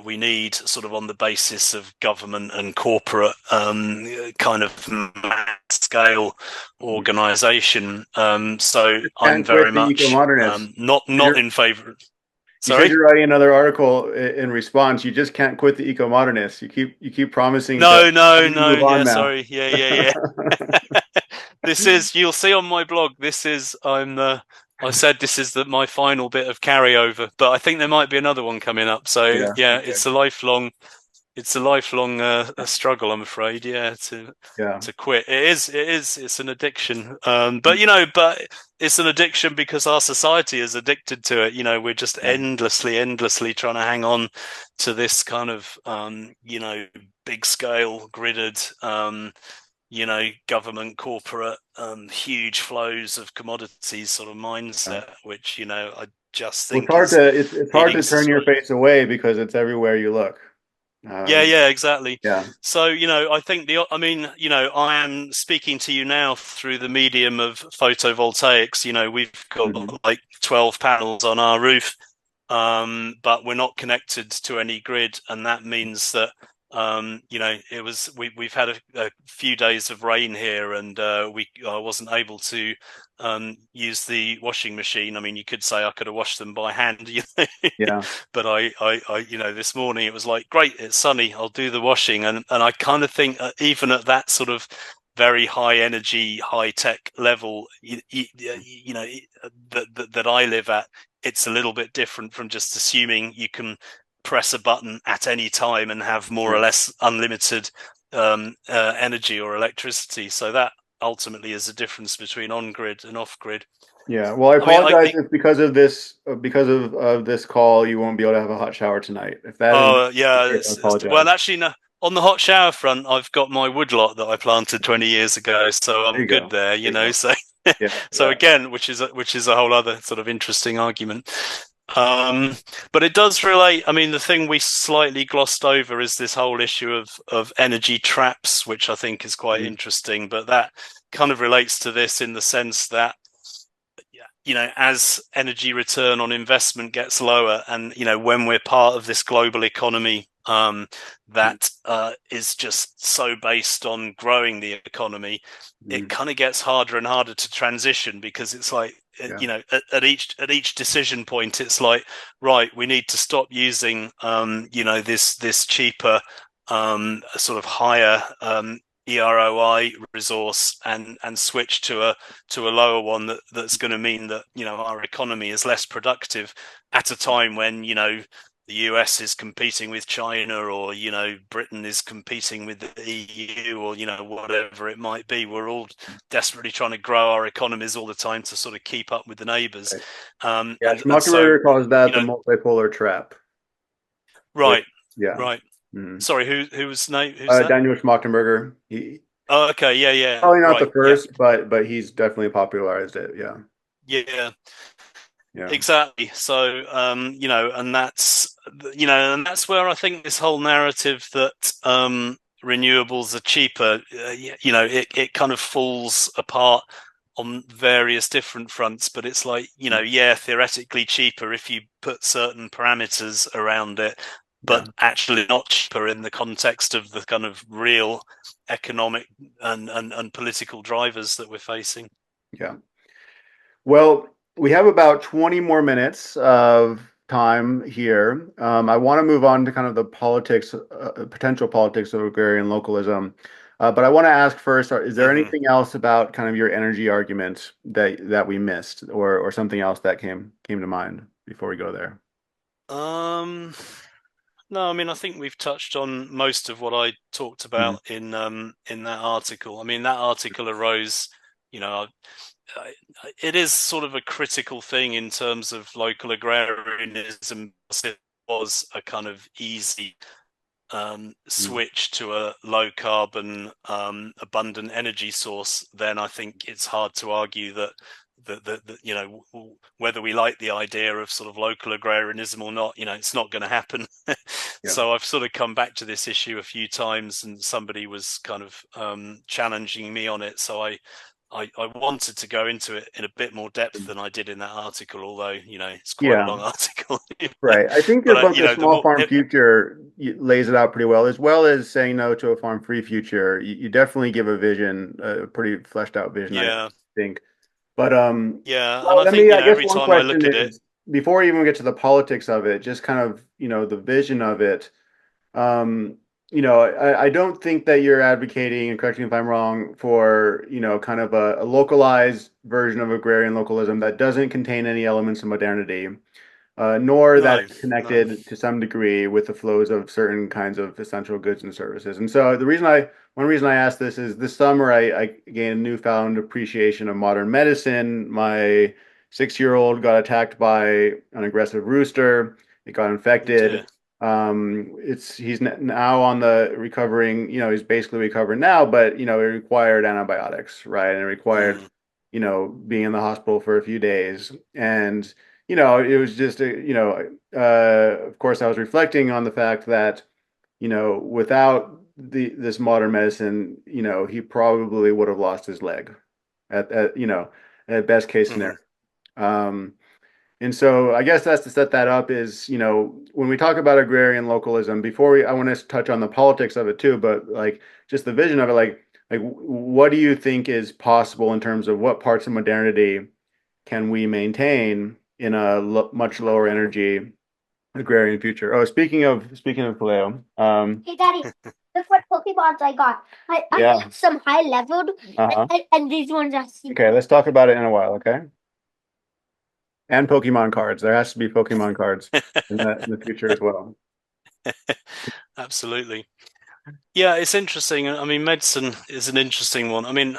we need, sort of on the basis of government and corporate kind of mass scale organization. So I'm very much not in favor.
You said you're writing another article in response. You just can't quit the eco-modernists. You keep promising.
No. Yeah, sorry. Yeah. This is, you'll see on my blog. This is I said this is my final bit of carryover, but I think there might be another one coming up. So yeah, okay. It's a lifelong struggle, I'm afraid. To quit. It's an addiction. But it's an addiction because our society is addicted to it. We're just endlessly trying to hang on to this kind of big scale gridded government, corporate, huge flows of commodities sort of mindset, which I just think
it's hard to turn your face away because it's everywhere you look.
Exactly.
Yeah.
So I think I am speaking to you now through the medium of photovoltaics. We've got like 12 panels on our roof, but we're not connected to any grid, and that means that we've had a few days of rain here, and I wasn't able to use the washing machine. I mean, you could say I could have washed them by hand,
Yeah.
But I this morning it was like, great, it's sunny, I'll do the washing, and I kind of think even at that sort of very high energy, high tech level, that I live at, it's a little bit different from just assuming you can press a button at any time and have more or less unlimited energy or electricity. So that ultimately is a difference between on-grid and off-grid.
Yeah. Well, I apologize if because of this call you won't be able to have a hot shower tonight. If that
well, actually, no. On the hot shower front, I've got my woodlot that I planted 20 years ago, so I'm good there. So again, which is a whole other sort of interesting argument. But it does relate. I mean, the thing we slightly glossed over is this whole issue of energy traps, which I think is quite interesting. But that kind of relates to this in the sense that, as energy return on investment gets lower, and when we're part of this global economy that is just so based on growing the economy, it kind of gets harder and harder to transition, because it's like, at each decision point, it's like, right, we need to stop using this cheaper sort of higher EROI resource and switch to a lower one that's going to mean that our economy is less productive at a time when the US is competing with China, or Britain is competing with the EU, or whatever it might be. We're all desperately trying to grow our economies all the time to sort of keep up with the neighbors.
Schmuckenberger calls that the multipolar trap.
Right.
Right.
Sorry, who's that?
Daniel Schmachtenberger.
Okay, yeah.
Probably not the first, but he's definitely popularized it. Yeah. Yeah.
Exactly. So, and that's where I think this whole narrative that renewables are cheaper, it kind of falls apart on various different fronts. But it's like, yeah, theoretically cheaper if you put certain parameters around it,
Yeah.
but actually not cheaper in the context of the kind of real economic and political drivers that we're facing.
Yeah. Well, we have about 20 more minutes of time here. I want to move on to kind of the politics, potential politics of agrarian localism. But I want to ask first, is there
Mm-hmm.
anything else about kind of your energy argument that we missed, or something else that came to mind before we go there?
Um, no, I mean, I think we've touched on most of what I talked
Mhm.
about in that article. I mean, that article arose, you know, it is sort of a critical thing in terms of local agrarianism. It was a kind of easy
Mhm.
switch to a low carbon, abundant energy source, then I think it's hard to argue that whether we like the idea of sort of local agrarianism or not, it's not going to happen.
Yeah.
So I've sort of come back to this issue a few times, and somebody was kind of challenging me on it. So I wanted to go into it in a bit more depth than I did in that article, although it's quite a
Yeah.
long article.
Right. I think your
But
book, A Small Farm Future, lays it out pretty well as saying no to a farm-free future. You definitely give a vision, a pretty fleshed out vision, I
yeah.
think. But
Yeah, and
well,
I
let
think
me, I guess
every
one
time I
question
look at it,
is, before we even get to the politics of it, just kind of, the vision of it. Um, I don't think that you're advocating, and correct me if I'm wrong, for, kind of a localized version of agrarian localism that doesn't contain any elements of modernity, nor that
no,
it's
no.
connected to some degree with the flows of certain kinds of essential goods and services. And so one reason I asked this is this summer I gained a newfound appreciation of modern medicine. My 6-year-old got attacked by an aggressive rooster. It got
Oh dear.
infected. He's now on the recovering, he's basically recovering now, but it required antibiotics, right? And it required,
Mm,
being in the hospital for a few days. And it was just of course, I was reflecting on the fact that, without this modern medicine, he probably would have lost his leg at best case
hmm
scenario. Um, and so I guess that's to set that up is, when we talk about agrarian localism, I want to touch on the politics of it too, but like just the vision of it, like what do you think is possible in terms of what parts of modernity can we maintain in a much lower energy agrarian future? Oh, speaking of Paleo,
Hey, Daddy, look what Pokemons I got. I
yeah,
got some high leveled,
uh-huh.
and these ones are
Okay,
secret.
let's talk about it in a while, okay? And Pokemon cards. There has to be Pokemon cards in the future as well.
Absolutely. Yeah, it's interesting. I mean, medicine is an interesting one. I mean,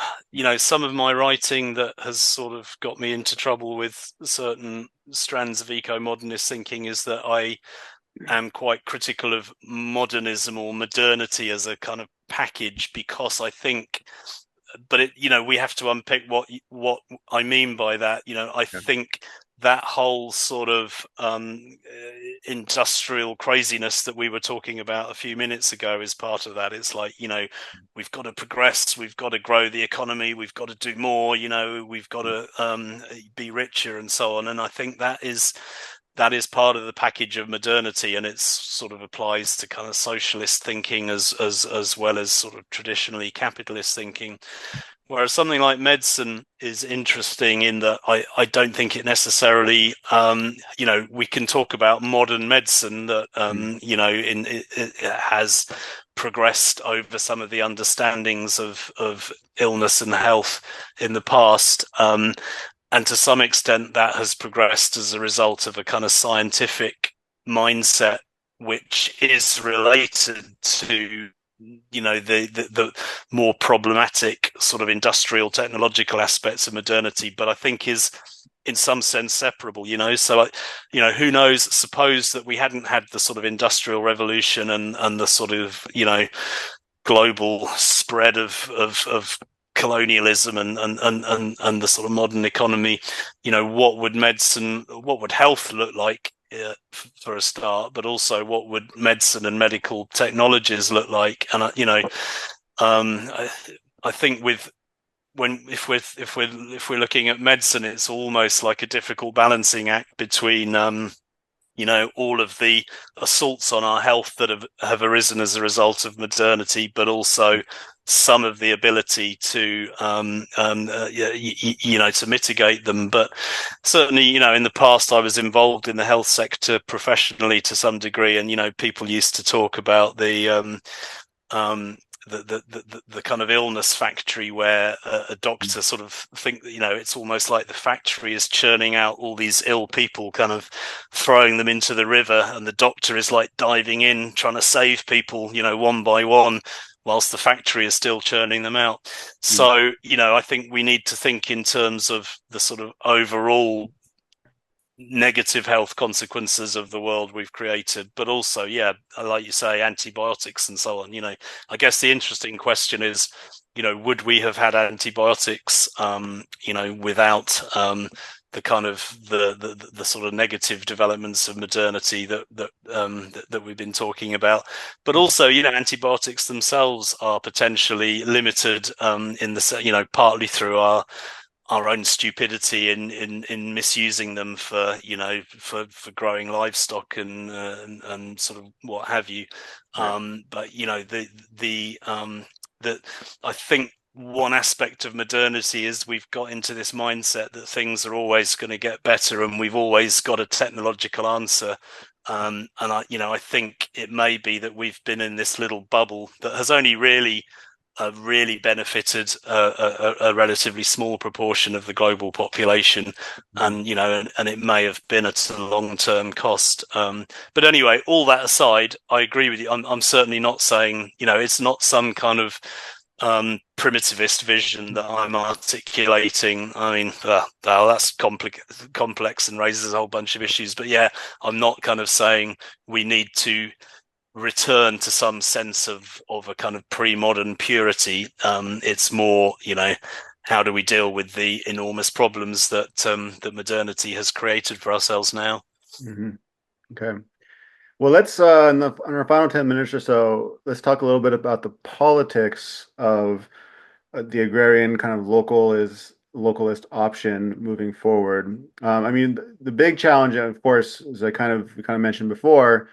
some of my writing that has sort of got me into trouble with certain strands of eco-modernist thinking is that I am quite critical of modernism or modernity as a kind of package, because I think, but we have to unpick what I mean by that. I
Yeah.
think that whole sort of industrial craziness that we were talking about a few minutes ago is part of that. It's like, we've got to progress, we've got to grow the economy, we've got to do more, we've got to be richer and so on. And I think that is part of the package of modernity, and it sort of applies to kind of socialist thinking as well as sort of traditionally capitalist thinking. Whereas something like medicine is interesting in that I don't think it necessarily, we can talk about modern medicine that, it has progressed over some of the understandings of illness and health in the past. And to some extent, that has progressed as a result of a kind of scientific mindset, which is related to the more problematic sort of industrial technological aspects of modernity, but I think is in some sense separable. So who knows? Suppose that we hadn't had the sort of industrial revolution and the sort of global spread of colonialism and the sort of modern economy, what would health look like for a start, but also what would medicine and medical technologies look like? And I think if we're looking at medicine, it's almost like a difficult balancing act between all of the assaults on our health that have arisen as a result of modernity, but also some of the ability to to mitigate them. But certainly, in the past, I was involved in the health sector professionally to some degree, and people used to talk about the kind of illness factory where a doctor sort of think that it's almost like the factory is churning out all these ill people, kind of throwing them into the river, and the doctor is like diving in trying to save people one by one, whilst the factory is still churning them out. So I think we need to think in terms of the sort of overall negative health consequences of the world we've created, but also, like you say, antibiotics and so on. I guess the interesting question is, would we have had antibiotics, without the kind of the sort of negative developments of modernity that we've been talking about? But also, antibiotics themselves are potentially limited in the partly through our own stupidity in misusing them for growing livestock and sort of what have you. But I think one aspect of modernity is we've got into this mindset that things are always going to get better and we've always got a technological answer. And I think it may be that we've been in this little bubble that has only really benefited a relatively small proportion of the global population, and it may have been at a long-term cost. But anyway, all that aside, I agree with you. I'm certainly not saying it's not some kind of primitivist vision that I'm articulating. I mean, that's complex and raises a whole bunch of issues. But I'm not kind of saying we need to return to some sense of a kind of pre-modern purity. It's more, how do we deal with the enormous problems that modernity has created for ourselves now?
Okay. Well, let's in our final 10 minutes or so, let's talk a little bit about the politics of the agrarian kind of localist option moving forward. I mean, the big challenge, of course, as we kind of mentioned before,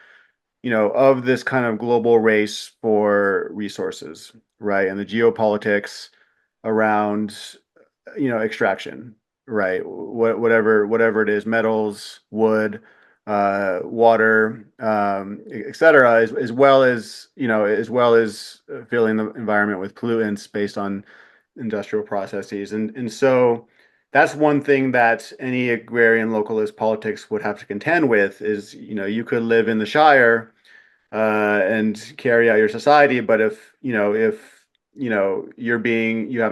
of this kind of global race for resources, right? And the geopolitics around, extraction, right? Whatever it is, metals, wood, water, et cetera, as well as filling the environment with pollutants based on industrial processes. And so that's one thing that any agrarian localist politics would have to contend with is, you could live in the Shire and carry out your society, but if you have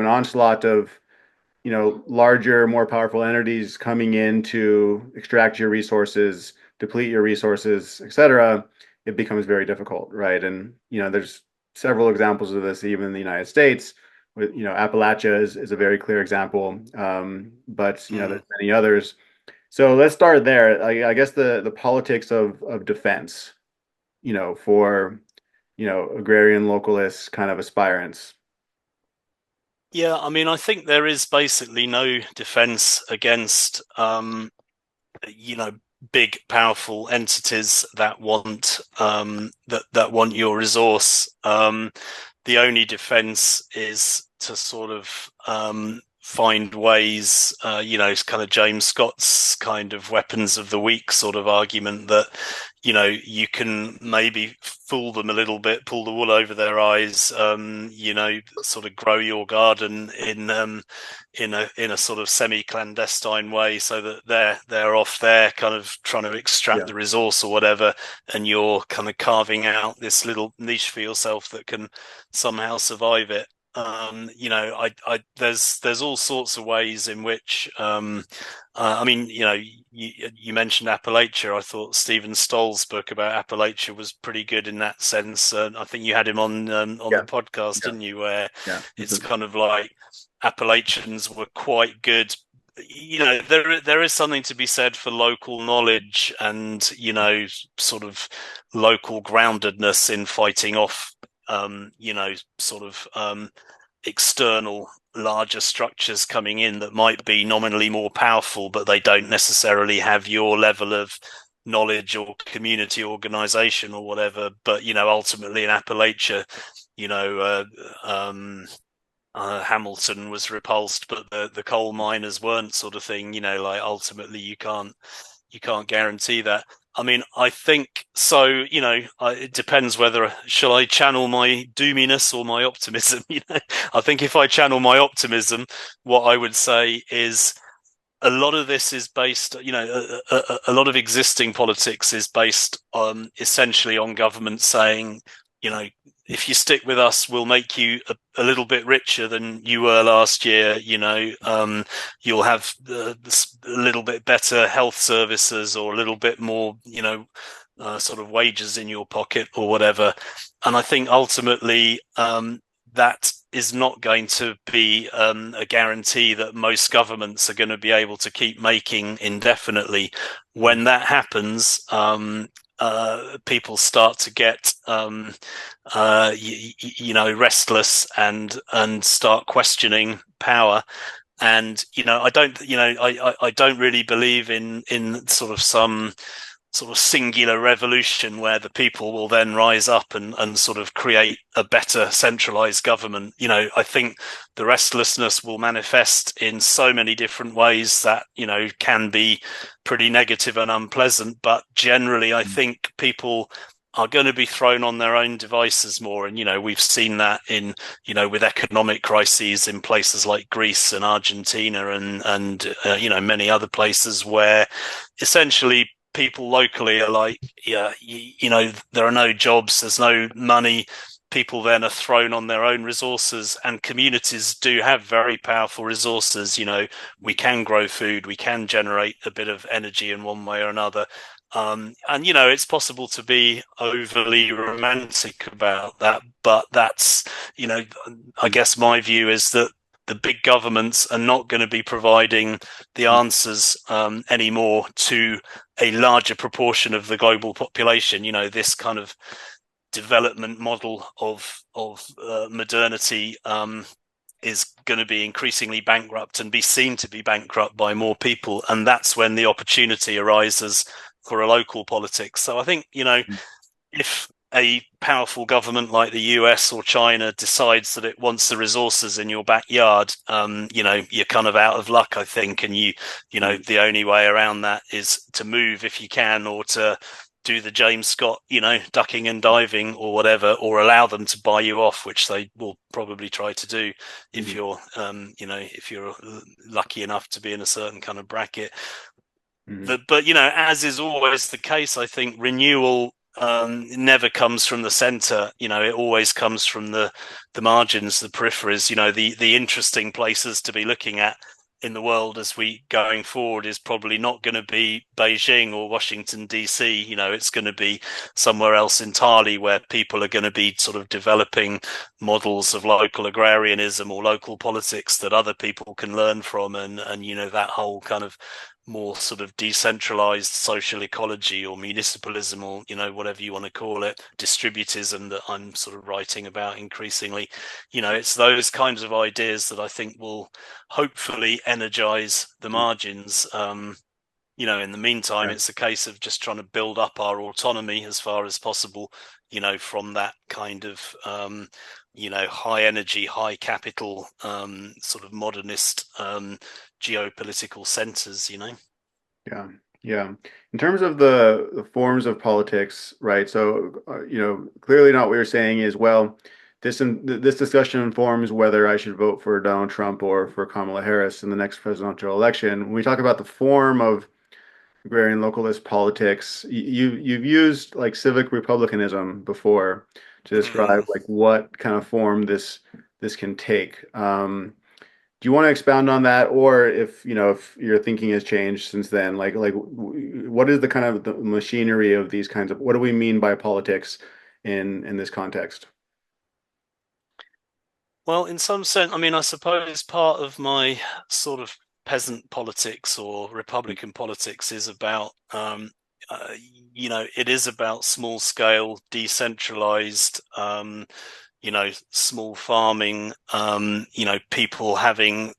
an onslaught of larger, more powerful entities coming in to extract your resources, deplete your resources, etc., it becomes very difficult, right? And there's several examples of this even in the United States. With Appalachia is a very clear example, but there's many others. So let's start there. I guess the politics of defense, for agrarian localist kind of aspirants.
Yeah, I mean, I think there is basically no defense against big powerful entities that want that want your resource. The only defense is to sort of find ways, kind of James Scott's kind of weapons of the weak sort of argument that you can maybe fool them a little bit, pull the wool over their eyes, sort of grow your garden in a sort of semi-clandestine way, so that they're off there kind of trying to extract the resource or whatever, and you're kind of carving out this little niche for yourself that can somehow survive it. There's all sorts of ways in which, I mean, you mentioned Appalachia. I thought Stephen Stoll's book about Appalachia was pretty good in that sense. I think you had him on the podcast, didn't you? Where it's kind of like, Appalachians were quite good. There is something to be said for local knowledge and sort of local groundedness in fighting off external larger structures coming in that might be nominally more powerful, but they don't necessarily have your level of knowledge or community organization or whatever. But ultimately in Appalachia, Hamilton was repulsed, but the coal miners weren't, sort of thing. Like ultimately you can't guarantee that. I mean, I think so. It depends whether shall I channel my doominess or my optimism. I think if I channel my optimism, what I would say is a lot of this is based. A lot of existing politics is based on essentially on government saying, if you stick with us, we'll make you a little bit richer than you were last year. You'll have a little bit better health services or a little bit more, sort of wages in your pocket or whatever. And I think ultimately that is not going to be a guarantee that most governments are going to be able to keep making indefinitely. When that happens, people start to get restless and start questioning power. And I don't really believe in sort of some sort of singular revolution where the people will then rise up and sort of create a better centralized government. I think the restlessness will manifest in so many different ways that can be pretty negative and unpleasant, but generally I think people are going to be thrown on their own devices more. And we've seen that in with economic crises in places like Greece and Argentina and many other places where essentially people locally are like, there are no jobs, there's no money. People then are thrown on their own resources, and communities do have very powerful resources. We can grow food, we can generate a bit of energy in one way or another. And it's possible to be overly romantic about that, but that's, I guess my view is that the big governments are not going to be providing the answers anymore to a larger proportion of the global population. This kind of development model of modernity is going to be increasingly bankrupt and be seen to be bankrupt by more people, and that's when the opportunity arises for a local politics. So I think if a powerful government like the US or China decides that it wants the resources in your backyard, you're kind of out of luck, I think. And the only way around that is to move if you can, or to do the James Scott, ducking and diving or whatever, or allow them to buy you off, which they will probably try to do if you're, if you're lucky enough to be in a certain kind of bracket. But as is always the case, I think renewal never comes from the center. It always comes from the margins, the peripheries. The interesting places to be looking at in the world as we going forward is probably not going to be Beijing or Washington DC. It's going to be somewhere else entirely, where people are going to be sort of developing models of local agrarianism or local politics that other people can learn from, and that whole kind of more sort of decentralized social ecology or municipalism, or whatever you want to call it, distributism that I'm sort of writing about increasingly. It's those kinds of ideas that I think will hopefully energize the margins. In the meantime, it's a case of just trying to build up our autonomy as far as possible, from that kind of high energy, high capital sort of modernist geopolitical centers.
Yeah. In terms of the forms of politics, right? So clearly not what you're saying is, well, this discussion informs whether I should vote for Donald Trump or for Kamala Harris in the next presidential election. When we talk about the form of agrarian localist politics, you've used like civic republicanism before to describe like what kind of form this can take. Do you want to expound on that, or if your thinking has changed since then, like what is the kind of the machinery of these kinds of, what do we mean by politics in this context?
Well, in some sense, I mean, I suppose part of my sort of peasant politics or Republican politics is about, uh, it is about small scale, decentralized, small farming, people having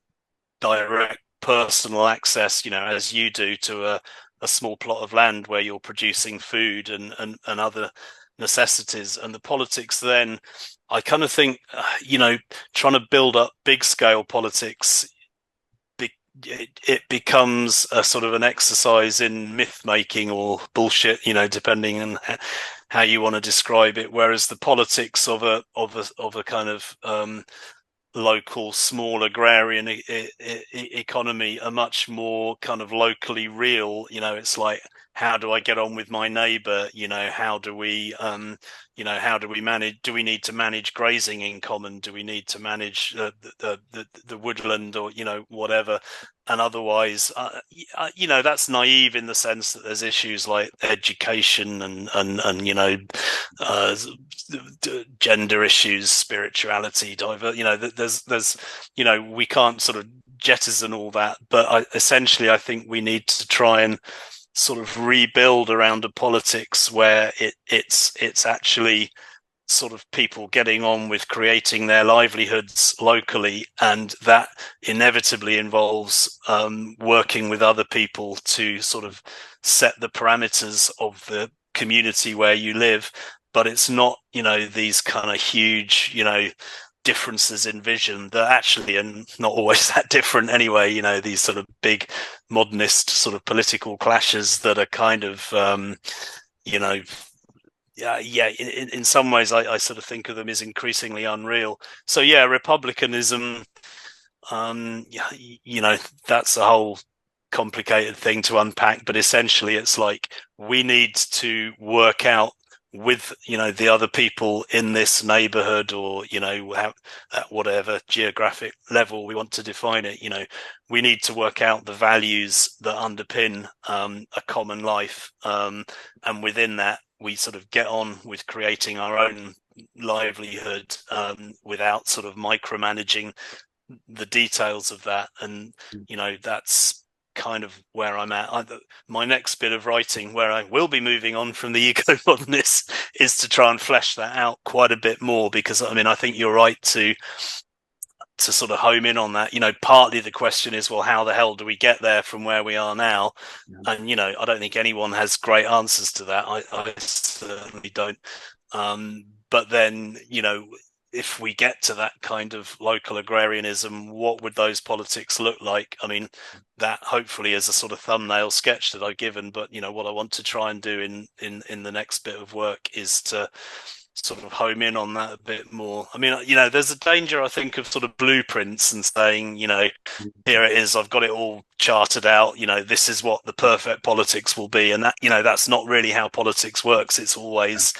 direct personal access, as you do to a small plot of land where you're producing food and other necessities. And the politics then, I kind of think, trying to build up big scale politics, it becomes a sort of an exercise in myth making or bullshit, depending on how you want to describe it. Whereas the politics of a kind of local small agrarian economy are much more kind of locally real. It's like, how do I get on with my neighbor? How do we manage? Do we need to manage grazing in common? Do we need to manage the woodland, or whatever? And otherwise, that's naive in the sense that there's issues like education and uh, gender issues, spirituality, there's we can't sort of jettison all that, but essentially I think we need to try and sort of rebuild around a politics where it's actually sort of people getting on with creating their livelihoods locally, and that inevitably involves working with other people to sort of set the parameters of the community where you live. But it's not, these kind of huge, differences in vision that actually are not always that different anyway. These sort of big modernist sort of political clashes that are kind of, in some ways, I sort of think of them as increasingly unreal. So yeah, republicanism, that's a whole complicated thing to unpack, but essentially it's like we need to work out with the other people in this neighborhood, or at whatever geographic level we want to define it, we need to work out the values that underpin a common life, and within that we sort of get on with creating our own livelihood, without sort of micromanaging the details of that. And that's kind of where I'm at. My next bit of writing, where I will be moving on from the eco-modernist, is to try and flesh that out quite a bit more, because I think you're right to sort of home in on that. Partly the question is, well, how the hell do we get there from where we are now? Yeah. And I don't think anyone has great answers to that. I certainly don't. But then if we get to that kind of local agrarianism, what would those politics look like? I mean, that hopefully is a sort of thumbnail sketch that I've given, but what I want to try and do in the next bit of work is to sort of home in on that a bit more. I mean, there's a danger, I think, of sort of blueprints and saying, here it is, I've got it all charted out, this is what the perfect politics will be. And that, that's not really how politics works. It's always,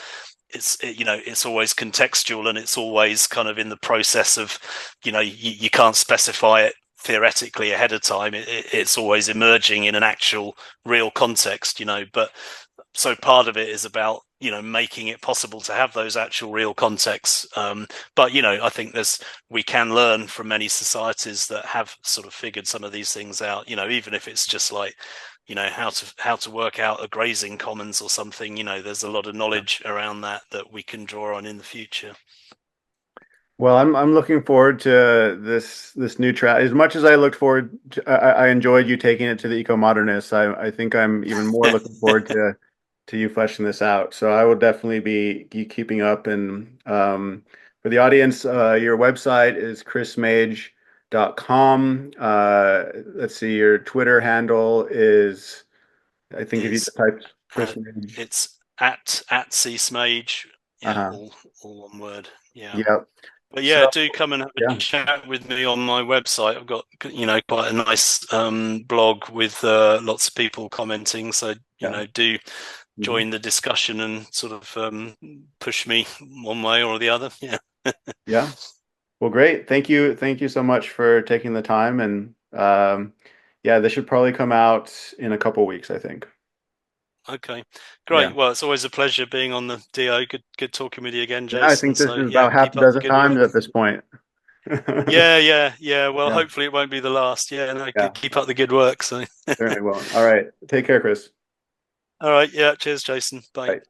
it's always contextual, and it's always kind of in the process of, you can't specify it theoretically ahead of time. It's always emerging in an actual real context, but so part of it is about making it possible to have those actual real contexts, but I think we can learn from many societies that have sort of figured some of these things out, even if it's just like how to work out a grazing commons or something. There's a lot of knowledge around that we can draw on in the future.
Well, I'm looking forward to this new track. As much as I looked forward to, I enjoyed you taking it to the eco-modernists. I think I'm even more looking forward to you fleshing this out. So I will definitely be keeping up. And for the audience, your website is chrissmage.com. Let's see, your Twitter handle is, I think if you just type Chris Smaje.
It's at csmage. Yeah, all one word. Yeah.
Yep.
But yeah, do come and have a chat with me on my website. I've got quite a nice blog with lots of people commenting. So do join the discussion and sort of push me one way or the other. Yeah.
Yeah. Well, great. Thank you so much for taking the time. And this should probably come out in a couple weeks, I think.
Okay, great. Yeah. Well, it's always a pleasure being on the DO. Good talking with you again, Jason.
Yeah, I think this is about half a dozen times at this point.
Yeah. Well,
Yeah.
hopefully it won't be the last. Yeah, no,
Yeah.
keep up the good work. So,
Certainly won't. All right. Take care, Chris.
all right. Yeah. Cheers, Jason. Bye.
Bye.